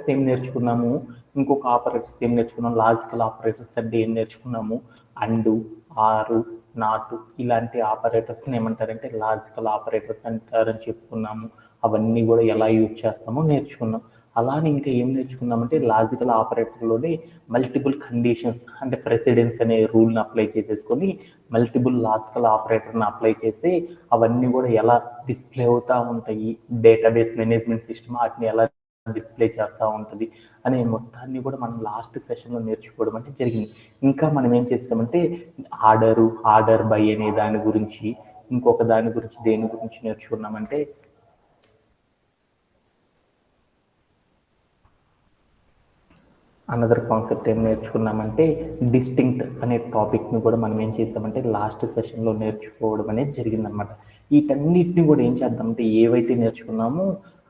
Operators ఏం నేర్చుకున్నాము, ఇంకొక ఆపరేటర్స్ ఏం నేర్చుకున్నాము, లాజికల్ ఆపరేటర్స్ అంటే ఏం నేర్చుకున్నాము, అండు, ఆరు, నాటు ఇలాంటి ఆపరేటర్స్ని ఏమంటారంటే లాజికల్ ఆపరేటర్స్ అంటారని చెప్పుకున్నాము. అవన్నీ కూడా ఎలా యూజ్ చేస్తామో నేర్చుకున్నాం. అలానే ఇంకా ఏం నేర్చుకున్నామంటే లాజికల్ ఆపరేటర్లోనే మల్టిపుల్ కండిషన్స్ అంటే ప్రెసిడెన్స్ అనే రూల్ని అప్లై చేసేసుకొని మల్టిపుల్ లాజికల్ ఆపరేటర్ని అప్లై చేస్తే అవన్నీ కూడా ఎలా డిస్ప్లే అవుతూ ఉంటాయి, డేటాబేస్ మేనేజ్మెంట్ సిస్టమ్ వాటిని ఎలా డిస్ప్లే చేస్తూ ఉంటుంది అనే మొత్తాన్ని కూడా మనం లాస్ట్ సెషన్లో నేర్చుకోవడం అంటే జరిగింది. ఇంకా మనం ఏం చేస్తామంటే ఆర్డర్ బై అనే దాని గురించి, ఇంకొక దాని గురించి దేని గురించి నేర్చుకున్నామంటే అనదర్ కాన్సెప్ట్ ఏం నేర్చుకున్నామంటే డిస్టింక్ట్ అనే టాపిక్ని కూడా మనం ఏం చేసామంటే లాస్ట్ సెషన్లో నేర్చుకోవడం అనేది జరిగిందనమాట. వీటన్నిటిని కూడా ఏం చేద్దామంటే ఏవైతే నేర్చుకున్నామో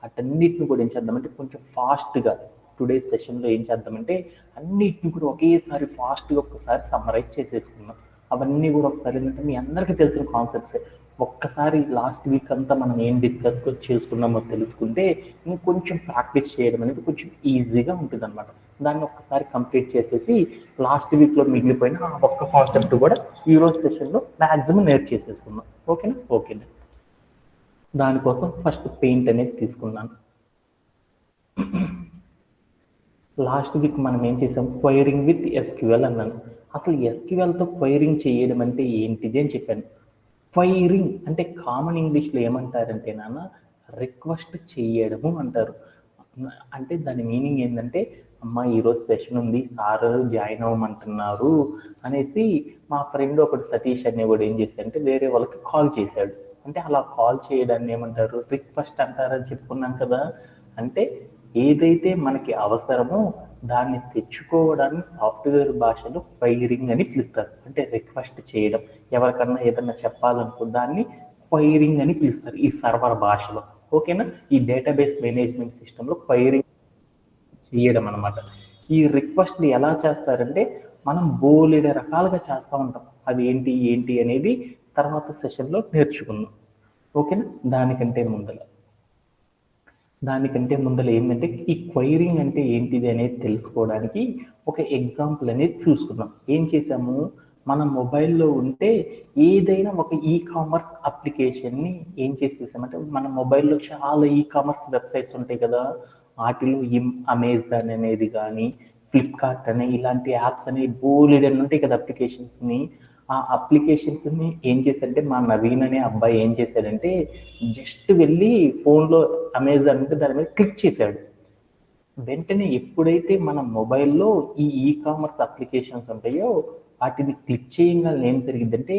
అటన్నిటిని కూడా ఏం చేద్దామంటే కొంచెం ఫాస్ట్గా టుడే సెషన్లో ఏం చేద్దామంటే అన్నిటిని కూడా ఒకేసారి ఫాస్ట్గా ఒక్కసారి సమ్మరైజ్ చేసేసుకున్నాం. అవన్నీ కూడా ఒకసారి ఏంటంటే మీ అందరికీ తెలిసిన కాన్సెప్ట్సే. ఒక్కసారి లాస్ట్ వీక్ అంతా మనం ఏం డిస్కస్ చేసుకున్నామో తెలుసుకుంటే ఇంకొంచెం ప్రాక్టీస్ చేయడం అనేది కొంచెం ఈజీగా ఉంటుంది అనమాట. దాన్ని ఒక్కసారి కంప్లీట్ చేసేసి లాస్ట్ వీక్లో మిగిలిపోయిన ఆ ఒక్క కాన్సెప్ట్ కూడా ఈరోజు సెషన్లో మ్యాక్సిమం నేర్చేసేసుకున్నాం. ఓకేనా? ఓకేనా. దానికోసం ఫస్ట్ పెయింట్ అనేది తీసుకున్నాను. లాస్ట్ వీక్ మనం ఏం చేసాం, క్వైరింగ్ విత్ ఎస్క్యూఎల్ అన్నాను. అసలు ఎస్క్యూఎల్తో క్వైరింగ్ చేయడం అంటే ఏంటిది అని చెప్పాను. క్వైరింగ్ అంటే కామన్ ఇంగ్లీష్లో ఏమంటారంటే నాన్న రిక్వెస్ట్ చేయడము అంటారు. అంటే దాని మీనింగ్ ఏంటంటే అమ్మ ఈరోజు సెషన్ ఉంది, సార్ జాయిన్ అవ్వమంటున్నారు అనేసి మా ఫ్రెండ్ ఒకటి సతీష్ అనేవాడు ఏం చేశాడంటే వేరే వాళ్ళకి కాల్ చేశాడు. అంటే అలా కాల్ చేయడాన్ని ఏమంటారు, రిక్వెస్ట్ అంటారని చెప్పుకున్నాం కదా. అంటే ఏదైతే మనకి అవసరమో దాన్ని తెచ్చుకోవడాన్ని సాఫ్ట్వేర్ భాషలో క్వైరింగ్ అని పిలుస్తారు. అంటే రిక్వెస్ట్ చేయడం, ఎవరికన్నా ఏదన్నా చెప్పాలనుకో దాన్ని క్వైరింగ్ అని పిలుస్తారు ఈ సర్వర్ భాషలో. ఓకేనా? ఈ డేటాబేస్ మేనేజ్మెంట్ సిస్టంలో క్వైరింగ్ చేయడం అనమాట. ఈ రిక్వెస్ట్ని ఎలా చేస్తారంటే మనం బోలెడు రకాలుగా చేస్తూ ఉంటాం. అది ఏంటి ఏంటి అనేది తర్వాత సెషన్లో నేర్చుకుందాం. ఓకేనా? దానికంటే ముందర ఏంటంటే ఈ క్వైరింగ్ అంటే ఏంటిది అనేది తెలుసుకోవడానికి ఒక ఎగ్జాంపుల్ అనేది చూసుకున్నాం. ఏం చేసాము, మన మొబైల్లో ఉంటే ఏదైనా ఒక ఈ కామర్స్ అప్లికేషన్ని ఏం చేసేసామంటే మన మొబైల్లో చాలా ఈ కామర్స్ వెబ్సైట్స్ ఉంటాయి కదా, వాటిలో అమెజాన్ అనేది కానీ ఫ్లిప్కార్ట్ అనే ఇలాంటి యాప్స్ అనేవి బోలెడన్ని ఉంటాయి కదా అప్లికేషన్స్ని. ఆ అప్లికేషన్స్ని ఏం చేశాడంటే మా నవీన్ అనే అబ్బాయి ఏం చేశాడంటే జస్ట్ వెళ్ళి ఫోన్లో అమెజాన్ అంటే దాని మీద క్లిక్ చేశాడు. వెంటనే ఎప్పుడైతే మన మొబైల్లో ఈ కామర్స్ అప్లికేషన్స్ ఉంటాయో వాటిని క్లిక్ చేయగానే ఏం జరిగిందంటే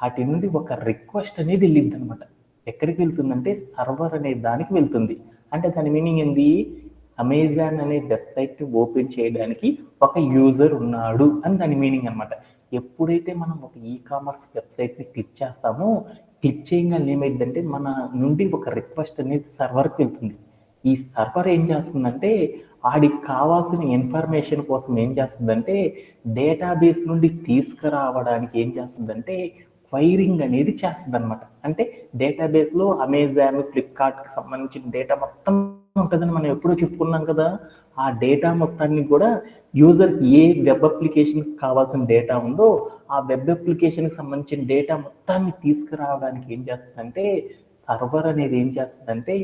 వాటి నుండి ఒక రిక్వెస్ట్ అనేది వెళ్ళింది అనమాట. ఎక్కడికి వెళ్తుందంటే సర్వర్ అనే దానికి వెళ్తుంది. అంటే దాని మీనింగ్ ఏంది, అమెజాన్ అనే వెబ్సైట్ ఓపెన్ చేయడానికి ఒక యూజర్ ఉన్నాడు అని దాని మీనింగ్ అనమాట. ఎప్పుడైతే మనం ఒక ఈ కామర్స్ వెబ్సైట్ని క్లిక్ చేస్తామో క్లిక్ చేయగానే ఏమైందంటే మన నుండి ఒక రిక్వెస్ట్ అనేది సర్వర్కి వెళ్తుంది. ఈ సర్వర్ ఏం చేస్తుందంటే వాడికి కావాల్సిన ఇన్ఫర్మేషన్ కోసం ఏం చేస్తుందంటే డేటాబేస్ నుండి తీసుకురావడానికి ఏం చేస్తుందంటే క్వైరింగ్ అనేది చేస్తుంది అనమాట. అంటే డేటాబేస్లో అమెజాన్ ఫ్లిప్కార్ట్కి సంబంధించిన డేటా మొత్తం ఉంటుందని మనం ఎప్పుడూ చెప్పుకున్నాం కదా. ఆ డేటా మొత్తాన్ని కూడా యూజర్కి ఏ వెబ్ అప్లికేషన్కి కావాల్సిన డేటా ఉందో ఆ వెబ్ అప్లికేషన్కి సంబంధించిన డేటా మొత్తాన్ని తీసుకురావడానికి ఏం చేస్తుందంటే సర్వర్ అనేది ఏం చేస్తుందంటే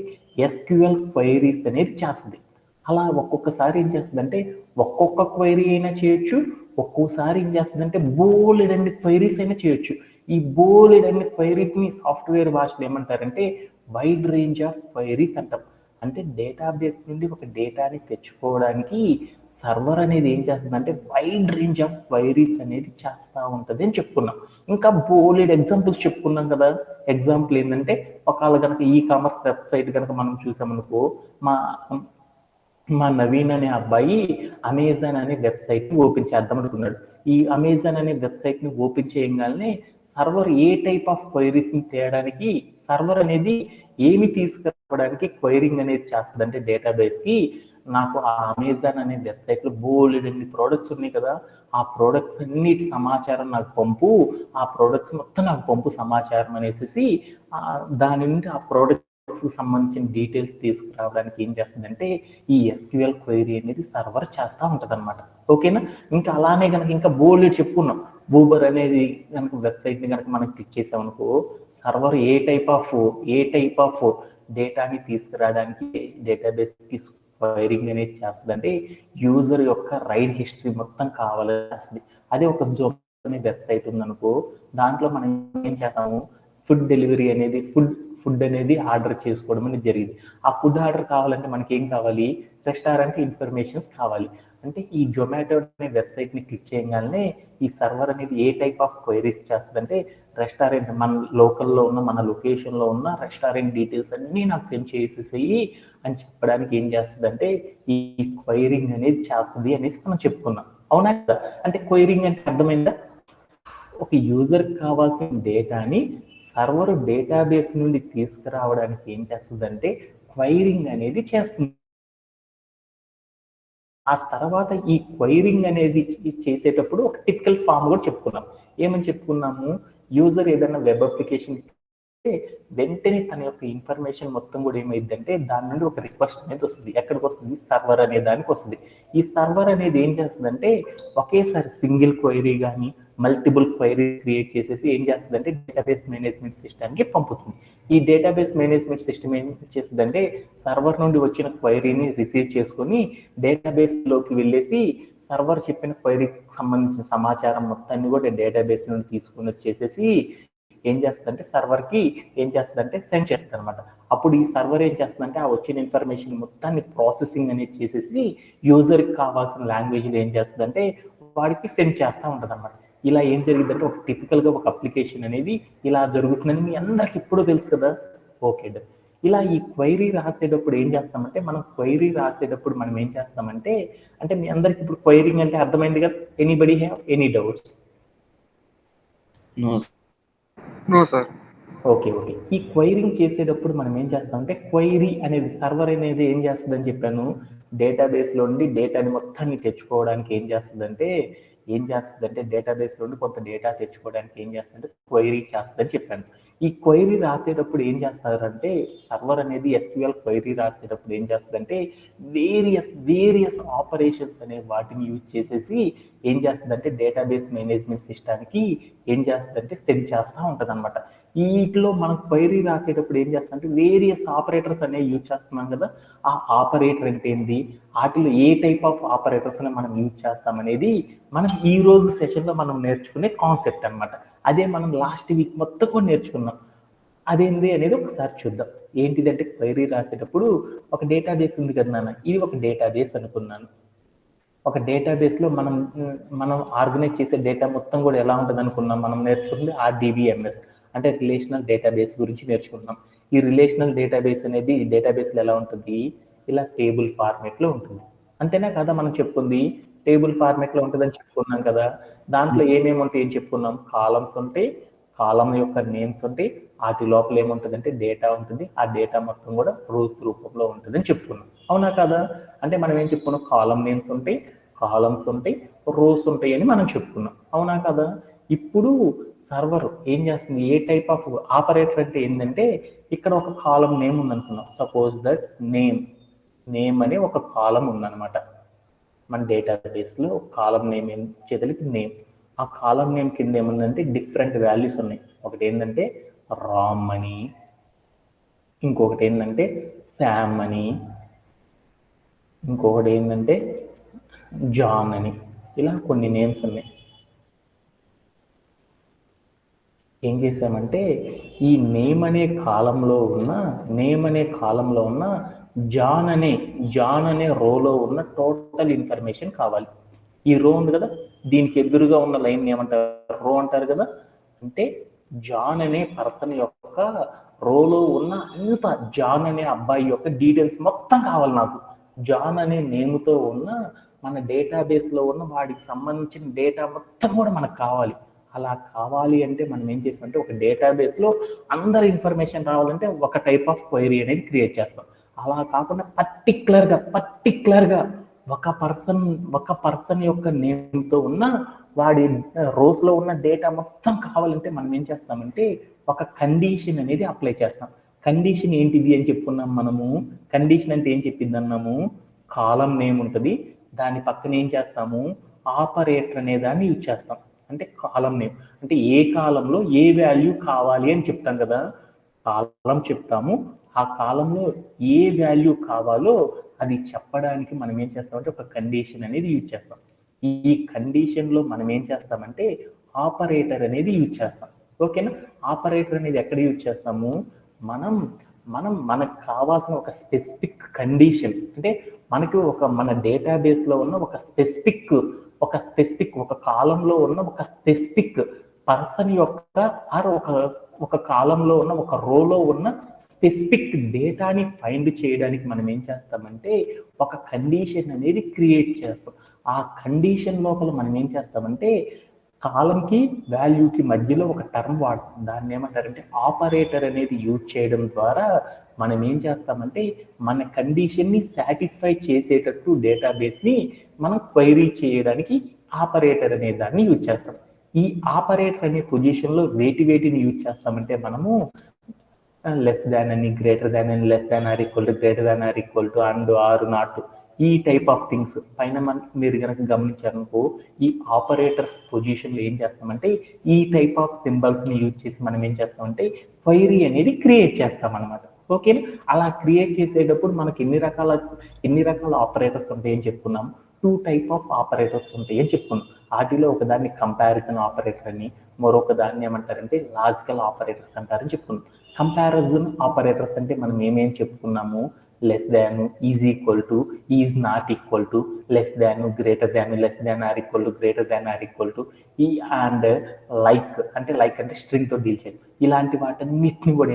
ఎస్క్యూఎల్ క్వైరీస్ అనేది చేస్తుంది. అలా ఒక్కొక్కసారి ఏం చేస్తుందంటే ఒక్కొక్క క్వైరీ అయినా చేయొచ్చు, ఒక్కోసారి ఏం చేస్తుందంటే బోలెడన్ని క్వైరీస్ అయినా చేయొచ్చు. ఈ బోలెడన్ని క్వైరీస్ని సాఫ్ట్వేర్ భాషలో ఏమంటారంటే వైడ్ రేంజ్ ఆఫ్ క్వైరీస్ అంటాం. అంటే డేటాబేస్ నుండి ఒక డేటాని తెచ్చుకోవడానికి సర్వర్ అనేది ఏం చేస్తుందంటే వైడ్ రేంజ్ ఆఫ్ క్వైరీస్ అనేది చేస్తూ ఉంటుంది అని చెప్పుకున్నాం. ఇంకా బోలెడ్ ఎగ్జాంపుల్స్ చెప్పుకున్నాం కదా. ఎగ్జాంపుల్ ఏంటంటే ఒకవేళ కనుక ఈ కామర్స్ వెబ్సైట్ కనుక మనం చూసామనుకో, మా మా నవీన్ అనే అబ్బాయి అమెజాన్ అనే వెబ్సైట్ని ఓపెన్ చేద్దాం అనుకున్నాడు. ఈ అమెజాన్ అనే వెబ్సైట్ని ఓపెన్ చేయగానే సర్వర్ ఏ టైప్ ఆఫ్ క్వైరీస్ని తేయడానికి సర్వర్ అనేది ఏమి తీసుకురావడానికి క్వైరింగ్ అనేది చేస్తుంది అంటే డేటాబేస్కి నాకు ఆ అమెజాన్ అనే వెబ్సైట్లో బోలెడన్ని ప్రోడక్ట్స్ ఉన్నాయి కదా, ఆ ప్రోడక్ట్స్ అన్నిటి సమాచారం నాకు పంపు, ఆ ప్రోడక్ట్స్ మొత్తం నాకు పంపు సమాచారం అనేసి దాని నుండి ఆ ప్రోడక్ట్ సంబంధించిన డీటెయిల్స్ తీసుకురావడానికి ఏం చేస్తుందంటే ఈ ఎస్క్యూఎల్ క్వైరీ అనేది సర్వర్ చేస్తూ ఉంటుంది అనమాట. ఓకేనా? ఇంకా అలానే కనుక ఇంకా బోల్డ్ చెప్పుకున్నాం. ఊబర్ అనేది కనుక వెబ్సైట్ని కనుక మనం క్లిక్ చేసామనుకో సర్వర్ ఏ టైప్ ఆఫ్ డేటాని తీసుకురావడానికి డేటాబేస్కి క్వైరింగ్ అనేది చేస్తుందంటే యూజర్ యొక్క రైడ్ హిస్టరీ మొత్తం కావాలని చేస్తుంది. అదే ఒక జొమాటో అనే వెబ్సైట్ ఉందనుకో దాంట్లో మనం ఏం చేస్తాము, ఫుడ్ డెలివరీ అనేది ఫుడ్ అనేది ఆర్డర్ చేసుకోవడం అనేది జరిగింది. ఆ ఫుడ్ ఆర్డర్ కావాలంటే మనకి ఏం కావాలి, రెస్టారెంట్ ఇన్ఫర్మేషన్స్ కావాలి. అంటే ఈ జొమాటో అనే వెబ్సైట్ని క్లిక్ చేయగానే ఈ సర్వర్ అనేది ఏ టైప్ ఆఫ్ క్వైరీస్ చేస్తుందంటే రెస్టారెంట్ మన లోకల్లో ఉన్న మన లొకేషన్లో ఉన్న రెస్టారెంట్ డీటెయిల్స్ అన్నీ నాకు సెండ్ చేసేసేయి అని చెప్పడానికి ఏం చేస్తుందంటే ఈ క్వైరింగ్ అనేది చేస్తుంది అనేసి మనం చెప్పుకున్నాం. అవునా కదా? అంటే క్వైరింగ్ అంటే అర్థమైందా? ఒక యూజర్కి కావాల్సిన డేటాని సర్వర్ డేటాబేస్ నుండి తీసుకురావడానికి ఏం చేస్తుందంటే క్వైరింగ్ అనేది చేస్తుంది. ఆ తర్వాత ఈ క్వైరింగ్ అనేది చేసేటప్పుడు ఒక టిపికల్ ఫామ్ కూడా చెప్పుకున్నాం. ఏమని చెప్పుకున్నాము, యూజర్ ఏదైనా వెబ్ అప్లికేషన్ వెంటనే తన యొక్క ఇన్ఫర్మేషన్ మొత్తం కూడా ఏమైందంటే దాని నుండి ఒక రిక్వెస్ట్ అనేది వస్తుంది. ఎక్కడికి వస్తుంది, సర్వర్ అనే దానికి వస్తుంది. ఈ సర్వర్ అనేది ఏం చేస్తుందంటే ఒకేసారి సింగిల్ క్వైరీ కానీ మల్టిపుల్ క్వైరీ క్రియేట్ చేసేసి ఏం చేస్తుందంటే డేటాబేస్ మేనేజ్మెంట్ సిస్టమ్కి పంపుతుంది. ఈ డేటాబేస్ మేనేజ్మెంట్ సిస్టమ్ ఏం చేస్తుందంటే సర్వర్ నుండి వచ్చిన క్వైరీని రిసీవ్ చేసుకొని డేటాబేస్లోకి వెళ్ళేసి సర్వర్ చెప్పిన క్వైరీకి సంబంధించిన సమాచారం మొత్తాన్ని కూడా డేటాబేస్ నుండి తీసుకుని వచ్చేసేసి ఏం చేస్తుందంటే సర్వర్కి ఏం చేస్తుందంటే సెండ్ చేస్తుంది అనమాట. అప్పుడు ఈ సర్వర్ ఏం చేస్తుందంటే ఆ వచ్చిన ఇన్ఫర్మేషన్ మొత్తాన్ని ప్రాసెసింగ్ అనేది చేసేసి యూజర్కి కావాల్సిన లాంగ్వేజ్లో ఏం చేస్తుందంటే వాడికి సెండ్ చేస్తూ ఉంటుంది అనమాట. ఇలా ఏం జరిగిందంటే ఒక టిపికల్గా ఒక అప్లికేషన్ అనేది ఇలా జరుగుతుందని మీ అందరికి ఇప్పుడు తెలుసు కదా. ఓకే డా. ఇలా ఈ క్వైరీ రాసేటప్పుడు ఏం చేస్తామంటే మనం క్వైరీ రాసేటప్పుడు మనం ఏం చేస్తామంటే అంటే మీ అందరికి ఇప్పుడు క్వైరింగ్ అంటే అర్థమైంది కదా. Anybody have any doubts? No sir. Okay. ఈ క్వైరింగ్ చేసేటప్పుడు మనం ఏం చేస్తామంటే క్వైరీ అనేది సర్వర్ అనేది ఏం చేస్తుందని చెప్పాను, డేటాబేస్లో నుండి డేటాని మొత్తాన్ని తెచ్చుకోవడానికి ఏం చేస్తుందంటే డేటాబేస్లో నుండి కొంత డేటా తెచ్చుకోవడానికి ఏం చేస్తుందంటే క్వైరీ చేస్తుందని చెప్పాను. ఈ క్వైరీ రాసేటప్పుడు ఏం చేస్తారంటే సర్వర్ అనేది ఎస్క్యూఎల్ క్వైరీ రాసేటప్పుడు ఏం చేస్తుందంటే వేరియస్ ఆపరేషన్స్ అనే వాటిని యూజ్ చేసేసి ఏం చేస్తుందంటే డేటాబేస్ మేనేజ్మెంట్ సిస్టానికి ఏం చేస్తుందంటే సెండ్ చేస్తూ ఉంటుంది అనమాట. వీటిలో మనం క్వైరీ రాసేటప్పుడు ఏం చేస్తామంటే వేరియస్ ఆపరేటర్స్ అనేవి యూజ్ చేస్తున్నాం కదా. ఆ ఆపరేటర్ అంటే ఏంది, వాటిలో ఏ టైప్ ఆఫ్ ఆపరేటర్స్ మనం యూజ్ చేస్తాం అనేది మనం ఈ రోజు సెషన్లో మనం నేర్చుకునే కాన్సెప్ట్ అనమాట. అదే మనం లాస్ట్ వీక్ మొత్తం కూడా నేర్చుకున్నాం. అదేంది అనేది ఒకసారి చూద్దాం. ఏంటిదంటే క్వైరీ రాసేటప్పుడు ఒక డేటాబేస్ ఉంది కదా నాన్న, ఇది ఒక డేటాబేస్ అనుకున్నాను. ఒక డేటాబేస్లో మనం ఆర్గనైజ్ చేసే డేటా మొత్తం కూడా ఎలా ఉంటుంది అనుకున్నాం, మనం నేర్చుకుంది RDBMS అంటే రిలేషనల్ డేటాబేస్ గురించి నేర్చుకుంటున్నాం. ఈ రిలేషనల్ డేటాబేస్ అనేది డేటాబేస్లో ఎలా ఉంటుంది, ఇలా టేబుల్ ఫార్మేట్లో ఉంటుంది. అంతేనా కదా మనం చెప్పుకుంది, టేబుల్ ఫార్మేట్లో ఉంటుందని చెప్పుకున్నాం కదా. దాంట్లో ఏమేమి ఉంటాయి ఏం చెప్పుకున్నాం, కాలమ్స్ ఉంటాయి, కాలం యొక్క నేమ్స్ ఉంటాయి, వాటి లోపల ఏముంటుందంటే డేటా ఉంటుంది. ఆ డేటా మొత్తం కూడా రోస్ రూపంలో ఉంటుందని చెప్పుకున్నాం. అవునా కదా? అంటే మనం ఏం చెప్పుకున్నాం, కాలం నేమ్స్ ఉంటాయి, కాలమ్స్ ఉంటాయి, రోస్ ఉంటాయి అని మనం చెప్పుకున్నాం. అవునా కదా? ఇప్పుడు సర్వర్ ఏం చేస్తుంది, ఏ టైప్ ఆఫ్ ఆపరేటర్ అంటే ఏంటంటే ఇక్కడ ఒక కాలం నేమ్ ఉందనుకున్నాం. సపోజ్ దట్ నేమ్ అనే ఒక కాలం ఉందన్నమాట. మన డేటాబేస్లో ఒక కాలం నేమ్ ఏం చేతలికి నేమ్. ఆ కాలం నేమ్ కింద ఏముందంటే డిఫరెంట్ వాల్యూస్ ఉన్నాయి. ఒకటి ఏంటంటే రామ్ అని, ఇంకొకటి ఏంటంటే శామ్ అని, ఇంకొకటి ఏంటంటే జాన్ అని, ఇలా కొన్ని నేమ్స్ ఉన్నాయి. ఏం చేసామంటే ఈ నేమ్ అనే కాలంలో ఉన్న జాన్ అనే రోలో ఉన్న టోటల్ ఇన్ఫర్మేషన్ కావాలి. ఈ రో ఉంది కదా, దీనికి ఎదురుగా ఉన్న లైన్ ఏమంటారు, రో అంటారు కదా. అంటే జాన్ అనే పర్సన్ యొక్క రోలో ఉన్న అంత జాన్ అనే అబ్బాయి యొక్క డీటెయిల్స్ మొత్తం కావాలి నాకు. జాన్ అనే నేమ్తో ఉన్న మన డేటాబేస్లో ఉన్న వాడికి సంబంధించిన డేటా మొత్తం కూడా మనకు కావాలి. అలా కావాలి అంటే మనం ఏం చేస్తామంటే ఒక డేటాబేస్లో అందరి ఇన్ఫర్మేషన్ రావాలంటే ఒక టైప్ ఆఫ్ క్వైరీ అనేది క్రియేట్ చేస్తాం. అలా కాకుండా పర్టిక్యులర్గా ఒక పర్సన్ యొక్క నేమ్తో ఉన్న వాడి రోస్లో ఉన్న డేటా మొత్తం కావాలంటే మనం ఏం చేస్తామంటే ఒక కండిషన్ అనేది అప్లై చేస్తాం. కండిషన్ ఏంటిది అని చెప్పుకున్నాం మనము. కండిషన్ అంటే ఏం చెప్పింది అన్నాము, కాలం నేమ్ ఉంటుంది, దాని పక్కన ఏం చేస్తాము, ఆపరేటర్ అనే దాన్ని యూజ్ చేస్తాం. అంటే కాలం నేమ్ అంటే ఏ కాలంలో ఏ వాల్యూ కావాలి అని చెప్తాం కదా, కాలం చెప్తాము, ఆ కాలంలో ఏ వాల్యూ కావాలో అది చెప్పడానికి మనం ఏం చేస్తామంటే ఒక కండిషన్ అనేది యూజ్ చేస్తాం. ఈ కండిషన్లో మనం ఏం చేస్తామంటే ఆపరేటర్ అనేది యూజ్ చేస్తాం. ఓకేనా. ఆపరేటర్ అనేది ఎక్కడ యూజ్ చేస్తాము, మనం మనకు కావాల్సిన ఒక స్పెసిఫిక్ కండిషన్, అంటే మనకి మన డేటాబేస్లో ఉన్న ఒక స్పెసిఫిక్ ఒక కాలంలో ఉన్న ఒక స్పెసిఫిక్ పర్సన్ యొక్క ఆర్ ఒక కాలంలో ఉన్న ఒక రోలో ఉన్న స్పెసిఫిక్ డేటాని ఫైండ్ చేయడానికి మనం ఏం చేస్తామంటే ఒక కండిషన్ అనేది క్రియేట్ చేస్తాం. ఆ కండిషన్ లోపల మనం ఏం చేస్తామంటే కాలంకి వాల్యూకి మధ్యలో ఒక టర్మ్ వాడతాం. దాన్ని ఏమంటారంటే ఆపరేటర్ అనేది యూజ్ చేయడం ద్వారా మనం ఏం చేస్తామంటే మన కండిషన్ని సాటిస్ఫై చేసేటట్టు డేటాబేస్ని మనం క్వైరీ చేయడానికి ఆపరేటర్ అనే దాన్ని యూజ్ చేస్తాం. ఈ ఆపరేటర్ అనే పొజిషన్లో వేటిని యూజ్ చేస్తామంటే మనము లెస్ దాన్ అని, గ్రేటర్ దాన్ అని, less than or equal to, greater than or equal to, and or not, ఈ టైప్ ఆఫ్ థింగ్స్ పైన మీరు కనుక గమనించారనుకో, ఈ ఆపరేటర్స్ పొజిషన్లో ఏం చేస్తామంటే ఈ టైప్ ఆఫ్ సింబల్స్ని యూజ్ చేసి మనం ఏం చేస్తామంటే క్వైరీ అనేది క్రియేట్ చేస్తాం అనమాట. ఓకేనా. అలా క్రియేట్ చేసేటప్పుడు మనకి ఎన్ని రకాల ఆపరేటర్స్ ఉంటాయని చెప్పుకున్నాం, 2 టైప్ ఆఫ్ ఆపరేటర్స్ ఉంటాయి అని చెప్పుకున్నాం. వాటిలో ఒకదాన్ని కంపారిజన్ ఆపరేటర్ అని, మరొక దాన్ని ఏమంటారంటే లాజికల్ ఆపరేటర్స్ అంటారని చెప్పుకున్నాం. కంపారిజన్ ఆపరేటర్స్ అంటే మనం ఏమేం చెప్పుకున్నాము, less than, is equal to, is not equal to, less than, greater than, less than or equal to, greater than or equal to, ఈ అండ్ లైక్ అంటే స్ట్రింగ్ తో డీల్ చేయాలి. ఇలాంటి వాటన్నిటిని కూడా